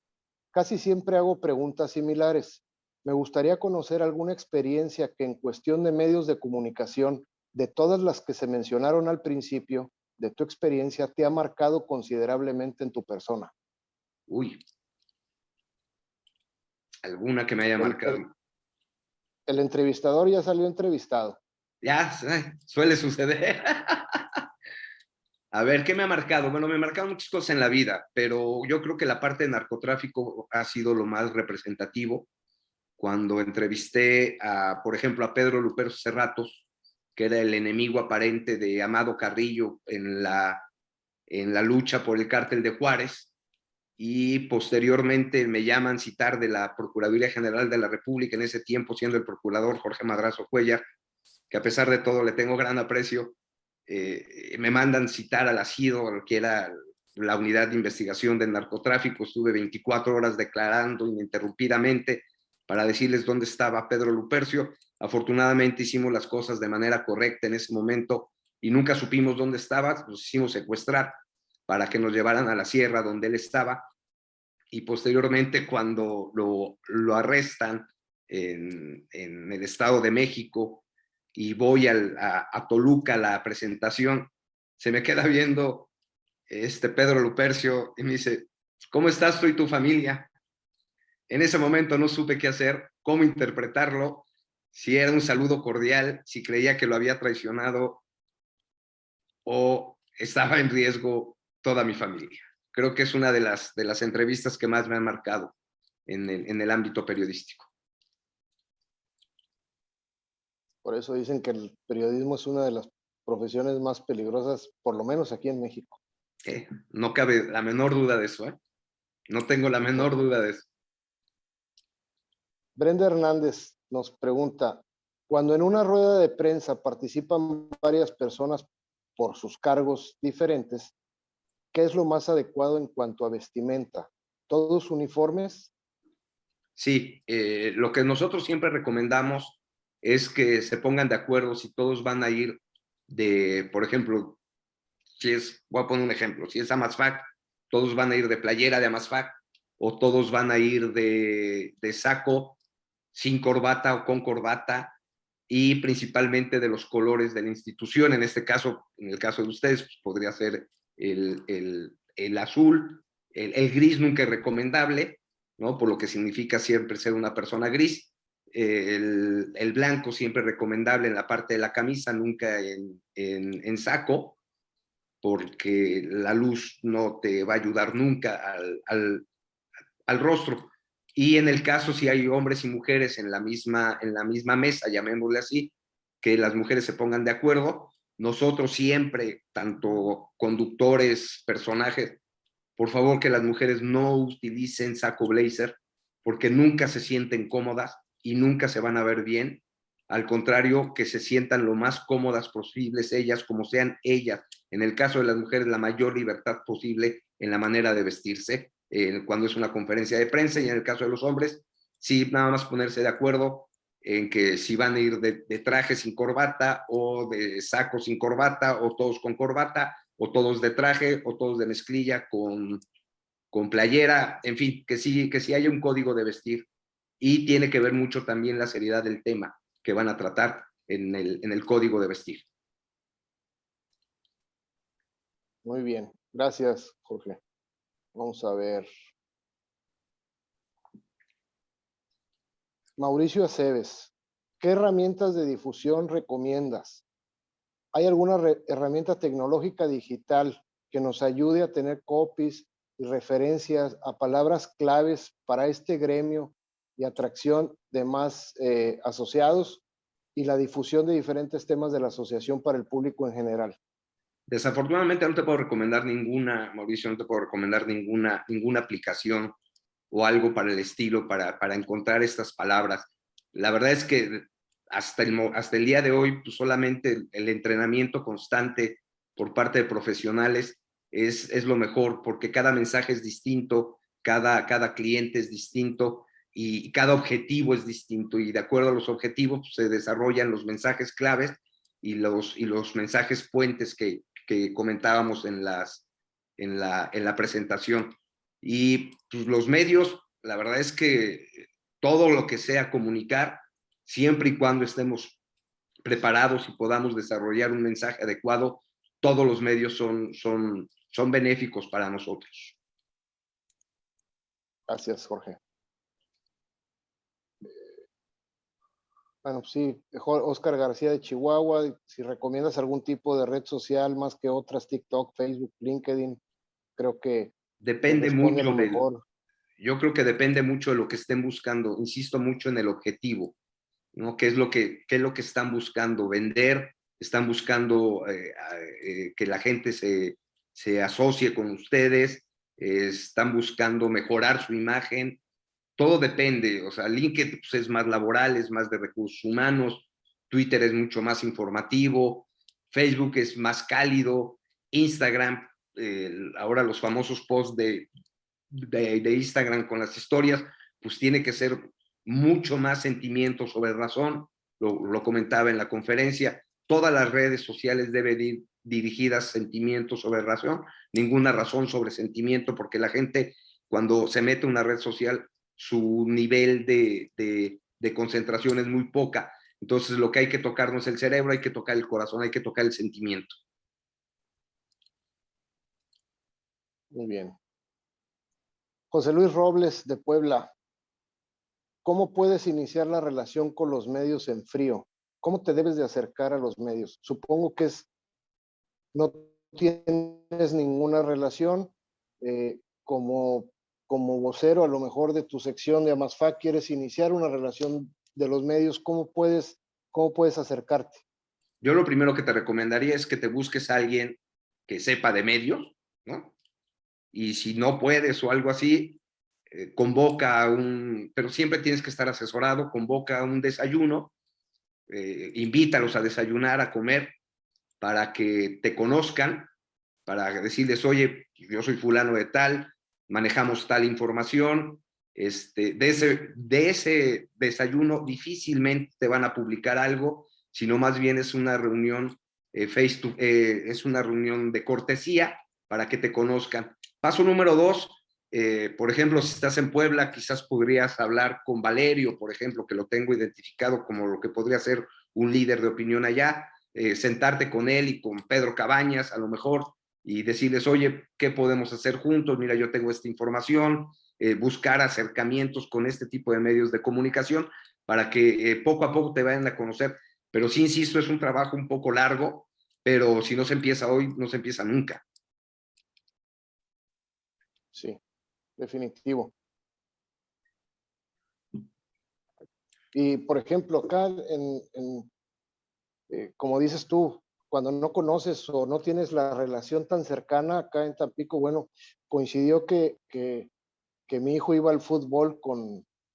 Casi siempre hago preguntas similares. Me gustaría conocer alguna experiencia que en cuestión de medios de comunicación, de todas las que se mencionaron al principio, de tu experiencia, te ha marcado considerablemente en tu persona. Uy, alguna que me haya marcado. El entrevistador ya salió entrevistado. Ya, suele suceder. A ver, ¿qué me ha marcado? Bueno, me marcaron muchas cosas en la vida, pero yo creo que la parte de narcotráfico ha sido lo más representativo. Cuando entrevisté, por ejemplo, a Pedro Lupercio Cerratos, que era el enemigo aparente de Amado Carrillo en la lucha por el cártel de Juárez, y posteriormente me llaman citar de la Procuraduría General de la República, en ese tiempo siendo el procurador Jorge Madrazo Cuellar, que a pesar de todo le tengo gran aprecio. Me mandan citar a la CIDO, que era la unidad de investigación del narcotráfico. Estuve 24 horas declarando ininterrumpidamente para decirles dónde estaba Pedro Lupercio. Afortunadamente hicimos las cosas de manera correcta en ese momento y nunca supimos dónde estaba. Nos hicimos secuestrar para que nos llevaran a la sierra donde él estaba, y posteriormente cuando lo arrestan en el Estado de México y voy a Toluca a la presentación, se me queda viendo Pedro Lupercio y me dice, ¿cómo estás tú y tu familia? En ese momento no supe qué hacer, cómo interpretarlo, si era un saludo cordial, si creía que lo había traicionado o estaba en riesgo toda mi familia. Creo que es una de las entrevistas que más me han marcado en el ámbito periodístico. Por eso dicen que el periodismo es una de las profesiones más peligrosas, por lo menos aquí en México. No cabe la menor duda de eso, ¿eh? No tengo la menor duda de eso. Brenda Hernández nos pregunta, cuando en una rueda de prensa participan varias personas por sus cargos diferentes, ¿qué es lo más adecuado en cuanto a vestimenta? ¿Todos uniformes? Sí, lo que nosotros siempre recomendamos es que se pongan de acuerdo si todos van a ir por ejemplo, voy a poner un ejemplo, si es Amazfac, todos van a ir de playera de Amazfac, o todos van a ir de saco, sin corbata o con corbata, y principalmente de los colores de la institución. En este caso, en el caso de ustedes, pues podría ser el azul, el gris nunca es recomendable, ¿no? Por lo que significa siempre ser una persona gris. El blanco siempre recomendable en la parte de la camisa, nunca en saco, porque la luz no te va a ayudar nunca al rostro. Y en el caso, si hay hombres y mujeres en la misma mesa, llamémosle así, que las mujeres se pongan de acuerdo. Nosotros siempre, tanto conductores, personajes, por favor que las mujeres no utilicen saco blazer, porque nunca se sienten cómodas y nunca se van a ver bien. Al contrario, que se sientan lo más cómodas posibles ellas, como sean ellas. En el caso de las mujeres, la mayor libertad posible en la manera de vestirse, cuando es una conferencia de prensa, y en el caso de los hombres, sí, nada más ponerse de acuerdo en que si van a ir de traje sin corbata, o de saco sin corbata, o todos con corbata, o todos de traje, o todos de mezclilla con playera, en fin, que sí haya un código de vestir. Y tiene que ver mucho también la seriedad del tema que van a tratar en el código de vestir. Muy bien, gracias, Jorge. Vamos a ver. Mauricio Aceves, ¿qué herramientas de difusión recomiendas? ¿Hay alguna herramienta tecnológica digital que nos ayude a tener copies y referencias a palabras claves para este gremio y atracción de más asociados y la difusión de diferentes temas de la asociación para el público en general? Desafortunadamente no te puedo recomendar ninguna, Mauricio, no te puedo recomendar ninguna aplicación o algo para el estilo para encontrar estas palabras. La verdad es que hasta el día de hoy, pues solamente el entrenamiento constante por parte de profesionales es lo mejor, porque cada mensaje es distinto, cada cliente es distinto y cada objetivo es distinto, y de acuerdo a los objetivos pues, se desarrollan los mensajes claves y los mensajes puentes que comentábamos en la presentación. Y pues, los medios, la verdad es que todo lo que sea comunicar, siempre y cuando estemos preparados y podamos desarrollar un mensaje adecuado, todos los medios son benéficos para nosotros. Gracias, Jorge. Bueno, sí, Oscar García de Chihuahua, si recomiendas algún tipo de red social más que otras, TikTok, Facebook, LinkedIn, creo que Depende responde a mucho lo mejor. yo creo que depende mucho de lo que estén buscando. Insisto mucho en el objetivo, ¿no? ¿Qué es lo que están buscando? Vender, están buscando que la gente se asocie con ustedes, están buscando mejorar su imagen. Todo depende, o sea, LinkedIn pues, es más laboral, es más de recursos humanos, Twitter es mucho más informativo, Facebook es más cálido, Instagram, ahora los famosos posts de Instagram con las historias, pues tiene que ser mucho más sentimiento sobre razón, lo comentaba en la conferencia, todas las redes sociales deben ir dirigidas sentimiento sobre razón, ninguna razón sobre sentimiento, porque la gente cuando se mete en una red social, su nivel de concentración es muy poca, entonces lo que hay que tocar no es el cerebro, hay que tocar el corazón, hay que tocar el sentimiento. Muy bien. José Luis Robles de Puebla, ¿cómo puedes iniciar la relación con los medios en frío? ¿Cómo te debes de acercar a los medios? Supongo que no tienes ninguna relación como vocero a lo mejor de tu sección de AMASFAC, quieres iniciar una relación de los medios, ¿cómo puedes acercarte? Yo lo primero que te recomendaría es que te busques a alguien que sepa de medios, ¿no? Y si no puedes o algo así, convoca a pero siempre tienes que estar asesorado, convoca a un desayuno, invítalos a desayunar, a comer, para que te conozcan, para decirles, oye, yo soy fulano de tal, manejamos tal información, de ese desayuno difícilmente te van a publicar algo, sino más bien es una reunión es una reunión de cortesía para que te conozcan. Paso número 2, por ejemplo, si estás en Puebla, quizás podrías hablar con Valerio, por ejemplo, que lo tengo identificado como lo que podría ser un líder de opinión allá, sentarte con él y con Pedro Cabañas, a lo mejor, y decirles, oye, ¿qué podemos hacer juntos? Mira, yo tengo esta información, buscar acercamientos con este tipo de medios de comunicación para que poco a poco te vayan a conocer. Pero sí, insisto, es un trabajo un poco largo, pero si no se empieza hoy, no se empieza nunca. Sí, definitivo. Y, por ejemplo, acá, como dices tú, cuando no conoces o no tienes la relación tan cercana acá en Tampico, bueno, coincidió que mi hijo iba al fútbol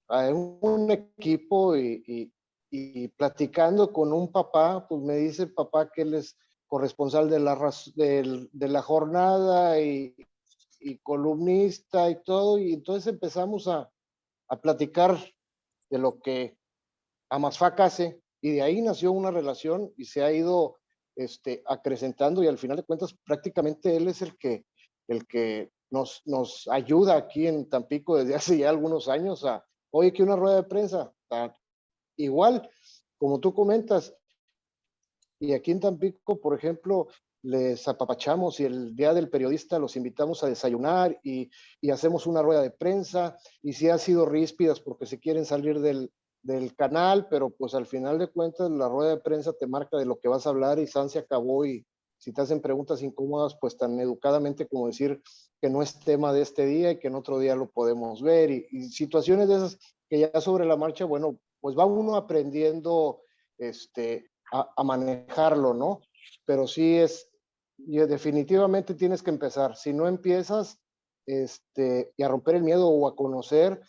a un equipo y platicando con un papá, pues me dice el papá que él es corresponsal de la jornada y columnista y todo, y entonces empezamos a platicar de lo que AMASFAC hace, y de ahí nació una relación y se ha ido acrecentando, y al final de cuentas prácticamente él es el que nos ayuda aquí en Tampico desde hace ya algunos años oye, que una rueda de prensa, igual, como tú comentas, y aquí en Tampico, por ejemplo, les apapachamos y el día del periodista los invitamos a desayunar y hacemos una rueda de prensa, y si ha sido ríspidas porque se quieren salir del canal, pero pues al final de cuentas la rueda de prensa te marca de lo que vas a hablar y se acabó, y si te hacen preguntas incómodas, pues tan educadamente como decir que no es tema de este día y que en otro día lo podemos ver, y situaciones de esas que ya sobre la marcha, bueno, pues va uno aprendiendo a manejarlo, ¿no? Pero sí definitivamente tienes que empezar. Si no empiezas y a romper el miedo o a conocer,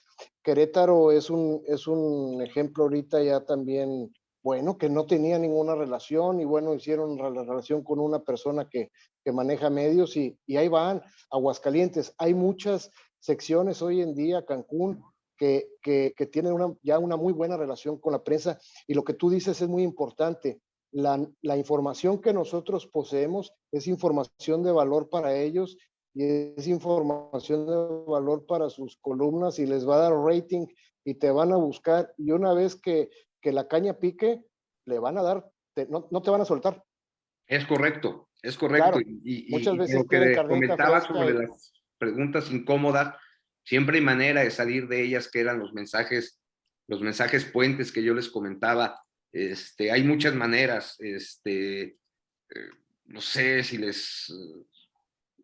Querétaro es un ejemplo ahorita ya también, bueno, que no tenía ninguna relación y bueno, hicieron la relación con una persona que maneja medios y ahí van. Aguascalientes, hay muchas secciones hoy en día, Cancún, que tienen ya una muy buena relación con la prensa, y lo que tú dices es muy importante. La información que nosotros poseemos es información de valor para ellos y es información de valor para sus columnas y les va a dar rating y te van a buscar, y una vez que la caña pique, le van a dar, no te van a soltar. Es correcto, es correcto. Claro, muchas Y veces lo quieren que carnita comentaba fresca. sobre las preguntas incómodas, siempre hay manera de salir de ellas, que eran los mensajes puentes que yo les comentaba, Hay muchas maneras. No sé si les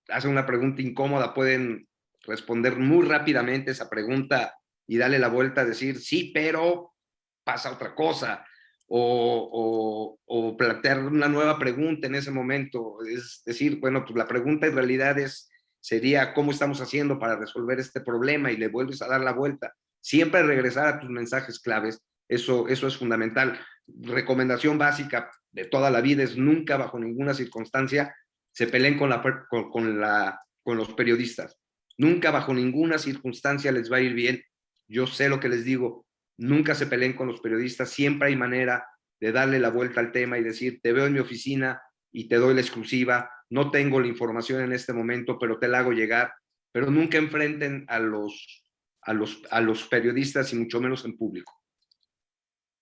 hacen una pregunta incómoda, pueden responder muy rápidamente esa pregunta y darle la vuelta a decir, sí, pero pasa otra cosa. O plantear una nueva pregunta en ese momento. Es decir, bueno, pues la pregunta en realidad sería, ¿cómo estamos haciendo para resolver este problema? Y le vuelves a dar la vuelta. Siempre regresar a tus mensajes claves. Eso es fundamental. Recomendación básica de toda la vida es nunca, bajo ninguna circunstancia, se peleen con los periodistas. Nunca, bajo ninguna circunstancia les va a ir bien. Yo sé lo que les digo. Nunca se peleen con los periodistas. Siempre hay manera de darle la vuelta al tema y decir, te veo en mi oficina y te doy la exclusiva. No tengo la información en este momento, pero te la hago llegar. Pero nunca enfrenten a los periodistas y mucho menos en público.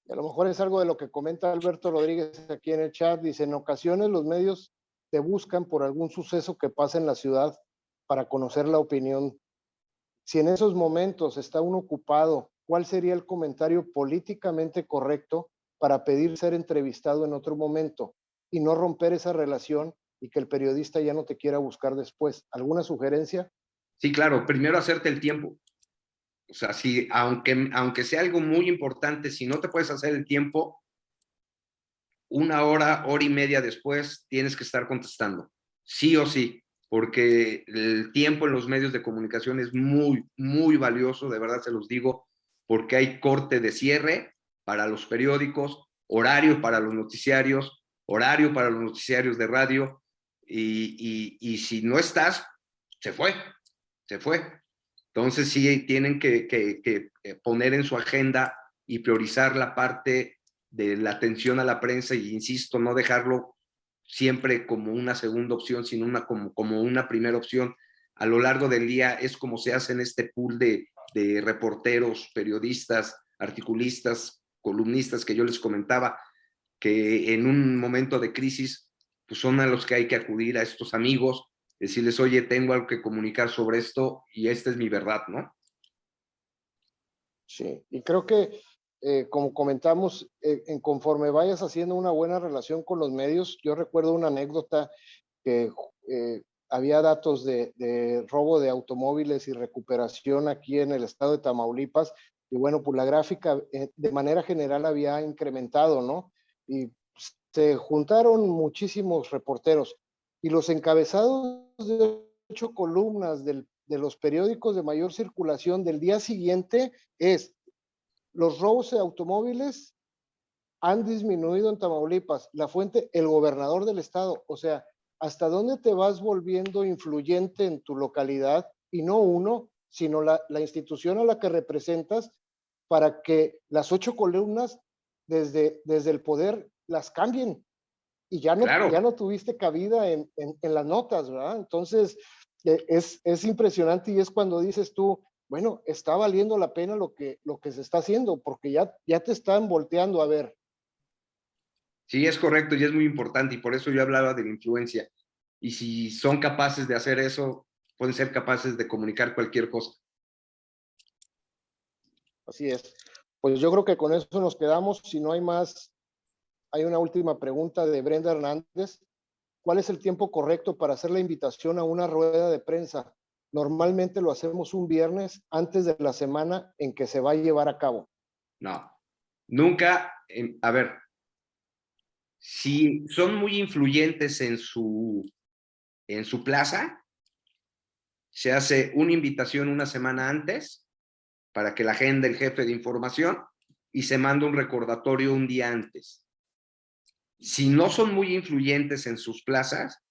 Y a lo mejor es algo de lo que comenta Alberto Rodríguez aquí en el chat. Dice, en ocasiones los medios te buscan por algún suceso que pasa en la ciudad para conocer la opinión. Si en esos momentos está uno ocupado, ¿cuál sería el comentario políticamente correcto para pedir ser entrevistado en otro momento y no romper esa relación y que el periodista ya no te quiera buscar después? ¿Alguna sugerencia? Sí, claro. Primero hacerte el tiempo. O sea, si, aunque sea algo muy importante, si no te puedes hacer el tiempo, 1 hora, hora y media después, tienes que estar contestando. Sí o sí, porque el tiempo en los medios de comunicación es muy, muy valioso, de verdad se los digo, porque hay corte de cierre para los periódicos, horario para los noticiarios de radio, y si no estás, se fue. Entonces sí tienen que poner en su agenda y priorizar la parte de la atención a la prensa y, insisto, no dejarlo siempre como una segunda opción, sino como una primera opción. A lo largo del día es como se hace en este pool de reporteros, periodistas, articulistas, columnistas que yo les comentaba, que en un momento de crisis pues son a los que hay que acudir, a estos amigos, decirles, oye, tengo algo que comunicar sobre esto y esta es mi verdad, ¿no? Sí, y creo que, como comentamos, en conforme vayas haciendo una buena relación con los medios, yo recuerdo una anécdota que había datos de robo de automóviles y recuperación aquí en el estado de Tamaulipas, y bueno, pues la gráfica de manera general había incrementado, ¿no? Y se juntaron muchísimos reporteros, y los encabezados de 8 columnas de los periódicos de mayor circulación del día siguiente es: los robos de automóviles han disminuido en Tamaulipas. La fuente, el gobernador del estado. O sea, ¿hasta dónde te vas volviendo influyente en tu localidad? Y no uno, sino la institución a la que representas, para que las 8 columnas desde el poder las cambien. Y ya Claro. no tuviste cabida en las notas, ¿verdad? Entonces, es impresionante, y es cuando dices tú, bueno, está valiendo la pena lo que se está haciendo, porque ya te están volteando a ver. Sí, es correcto y es muy importante, y por eso yo hablaba de la influencia. Y si son capaces de hacer eso, pueden ser capaces de comunicar cualquier cosa. Así es. Pues yo creo que con eso nos quedamos. Si no hay más, hay una última pregunta de Brenda Hernández. ¿Cuál es el tiempo correcto para hacer la invitación a una rueda de prensa? Normalmente lo hacemos un viernes antes de la semana en que se va a llevar a cabo. No, nunca, a ver, si son muy influyentes en su plaza, se hace una invitación una semana antes para que la agende el jefe de información y se manda un recordatorio un día antes. Si no son muy influyentes en sus plazas,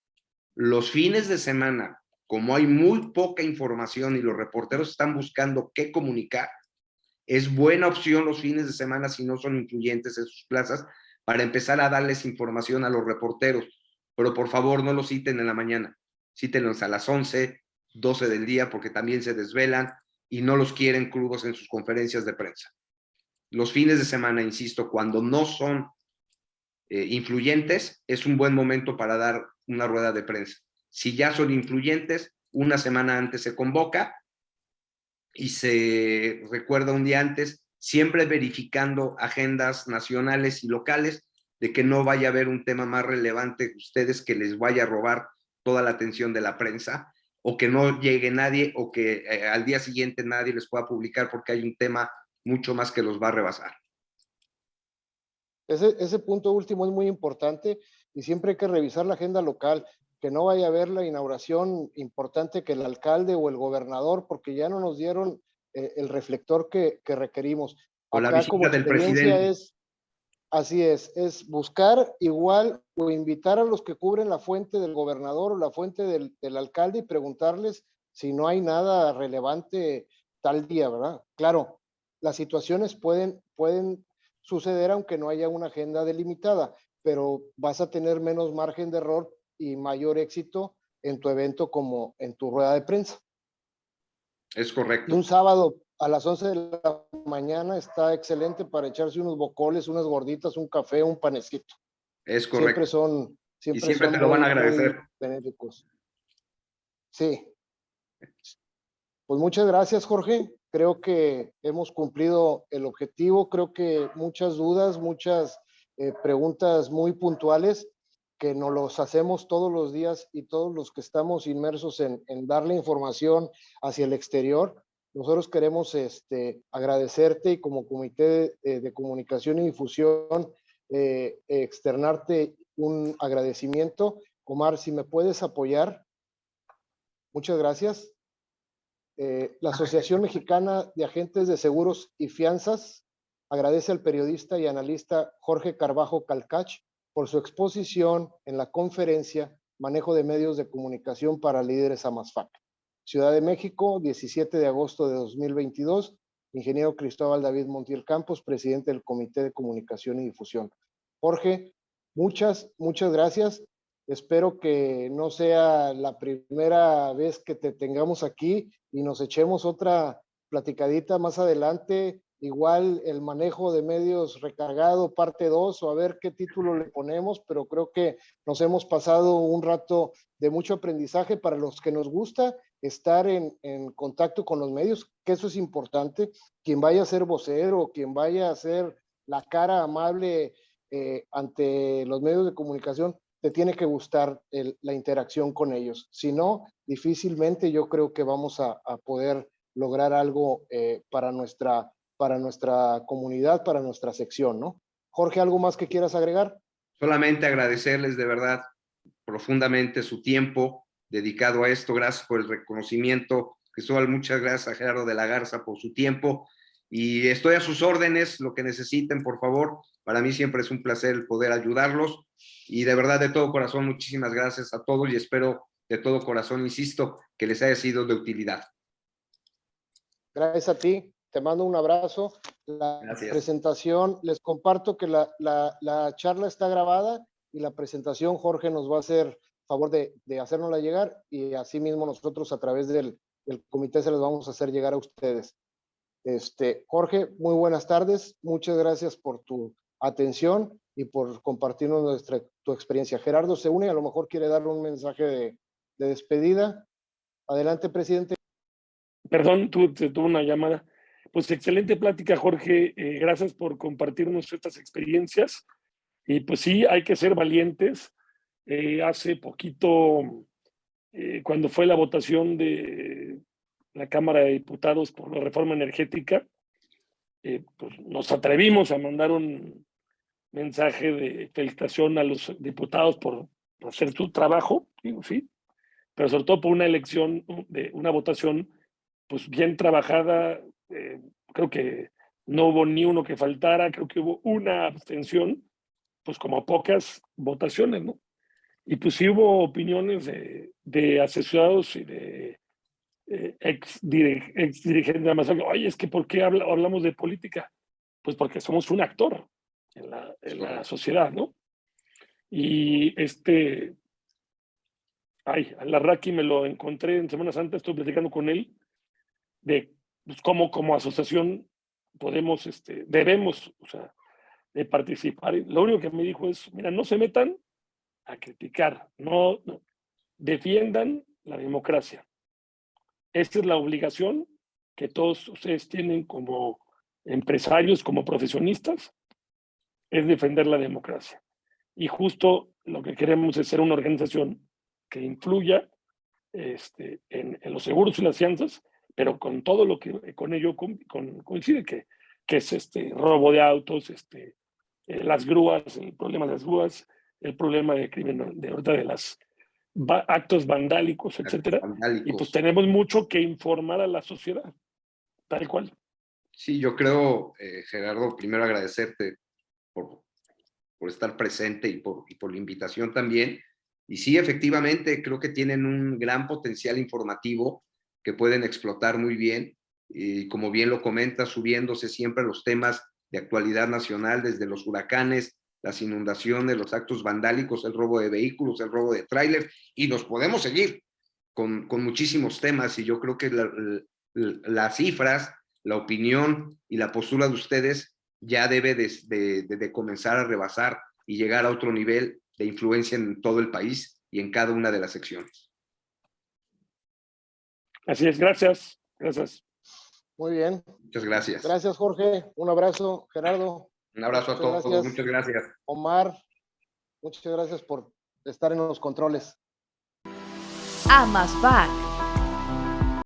los fines de semana, como hay muy poca información y los reporteros están buscando qué comunicar, es buena opción los fines de semana, si no son influyentes en sus plazas, para empezar a darles información a los reporteros. Pero por favor, no los citen en la mañana. Cítenlos a las 11, 12 del día, porque también se desvelan y no los quieren crudos en sus conferencias de prensa. Los fines de semana, insisto, cuando no son influyentes, es un buen momento para dar una rueda de prensa. Si ya son influyentes, una semana antes se convoca y se recuerda un día antes, siempre verificando agendas nacionales y locales, de que no vaya a haber un tema más relevante de ustedes que les vaya a robar toda la atención de la prensa, o que no llegue nadie, o que al día siguiente nadie les pueda publicar porque hay un tema mucho más que los va a rebasar. Ese punto último es muy importante y siempre hay que revisar la agenda local, que no vaya a haber la inauguración importante que el alcalde o el gobernador, porque ya no nos dieron el reflector que requerimos. O la Acá como visita del experiencia presidente. así es buscar igual o invitar a los que cubren la fuente del gobernador o la fuente del alcalde y preguntarles si no hay nada relevante tal día, ¿verdad? Claro, las situaciones pueden suceder aunque no haya una agenda delimitada, pero vas a tener menos margen de error y mayor éxito en tu evento como en tu rueda de prensa. Es Y correcto. un sábado a las 11 de la mañana está excelente para echarse unos bocoles, unas gorditas, un café, un panecito. Es correcto. Y Siempre siempre son te lo van a muy agradecer. benéficos. Sí, pues muchas gracias, Jorge. Creo que hemos cumplido el objetivo. Creo que muchas dudas, muchas preguntas muy puntuales que nos los hacemos todos los días y todos los que estamos inmersos en darle información hacia el exterior. Nosotros queremos agradecerte y como Comité de Comunicación y Difusión externarte un agradecimiento. Omar, si me puedes apoyar, muchas gracias. La Asociación Mexicana de Agentes de Seguros y Fianzas agradece al periodista y analista Jorge Carvajo Calcach por su exposición en la conferencia Manejo de Medios de Comunicación para Líderes AMASFAC. Ciudad de México, 17 de agosto de 2022. Ingeniero Cristóbal David Montiel Campos, presidente del Comité de Comunicación y Difusión. Jorge, muchas gracias. Espero que no sea la primera vez que te tengamos aquí y nos echemos otra platicadita más adelante, igual el manejo de medios recargado, parte 2, o a ver qué título le ponemos, pero creo que nos hemos pasado un rato de mucho aprendizaje para los que nos gusta estar en contacto con los medios, que eso es importante. Quien vaya a ser vocero, quien vaya a ser la cara amable ante los medios de comunicación, te tiene que gustar la interacción con ellos. Si no, difícilmente yo creo que vamos a poder lograr algo para nuestra comunidad, para nuestra sección, ¿no? Jorge, ¿algo más que quieras agregar? Solamente agradecerles de verdad profundamente su tiempo dedicado a esto. Gracias por el reconocimiento. Cristóbal, muchas gracias a Gerardo de la Garza por su tiempo. Y estoy a sus órdenes, lo que necesiten, por favor. Para mí siempre es un placer poder ayudarlos. Y de verdad, de todo corazón, muchísimas gracias a todos y espero de todo corazón, insisto, que les haya sido de utilidad. Gracias a ti. Te mando un abrazo. La Gracias. presentación, les comparto que la charla está grabada y la presentación Jorge nos va a hacer favor de hacérnosla llegar y así mismo nosotros a través del comité se los vamos a hacer llegar a ustedes. Jorge, muy buenas tardes. Muchas gracias por tu atención y por compartirnos tu experiencia. Gerardo se une, a lo mejor quiere darle un mensaje de despedida. Adelante, presidente. Perdón, tuve una llamada. Pues excelente plática, Jorge. Gracias por compartirnos estas experiencias. Y pues sí, hay que ser valientes. Hace poquito, cuando fue la votación de la Cámara de Diputados por la reforma energética, pues nos atrevimos a mandar un mensaje de felicitación a los diputados por hacer su trabajo, digo, sí, pero sobre todo por una elección, una votación pues bien trabajada. Creo que no hubo ni uno que faltara, creo que hubo una abstención, pues como pocas votaciones, ¿no? Y pues sí hubo opiniones de asesores y de ex dirigentes de Amazon. Oye, es que ¿por qué hablamos de política? Pues porque somos un actor en la sociedad, ¿no? Y a Larraqui me lo encontré en Semana Santa, estoy platicando con él de pues, cómo como asociación podemos, debemos, o sea, de participar. Lo único que me dijo es, mira, no se metan a criticar, no defiendan la democracia. Esta es la obligación que todos ustedes tienen como empresarios como profesionistas, es defender la democracia. Y justo lo que queremos es ser una organización que influya en los seguros y las fianzas, pero con todo lo que con ello coincide, que es robo de autos, las grúas, el problema de las grúas, el problema de crimen de las actos vandálicos, etcétera. Y pues tenemos mucho que informar a la sociedad, tal cual. Sí, yo creo, Gerardo, primero agradecerte por estar presente y por la invitación también. Y sí, efectivamente, creo que tienen un gran potencial informativo que pueden explotar muy bien. Y como bien lo comenta, subiéndose siempre los temas de actualidad nacional, desde los huracanes, las inundaciones, los actos vandálicos, el robo de vehículos, el robo de tráiler, y nos podemos seguir con muchísimos temas. Y yo creo que las cifras, la opinión y la postura de ustedes ya debe de comenzar a rebasar y llegar a otro nivel de influencia en todo el país y en cada una de las secciones. Así es, gracias. Muy bien. Muchas gracias. Gracias, Jorge. Un abrazo, Gerardo. Un abrazo a todos. Gracias. Muchas gracias. Omar, muchas gracias por estar en los controles. Amasbac.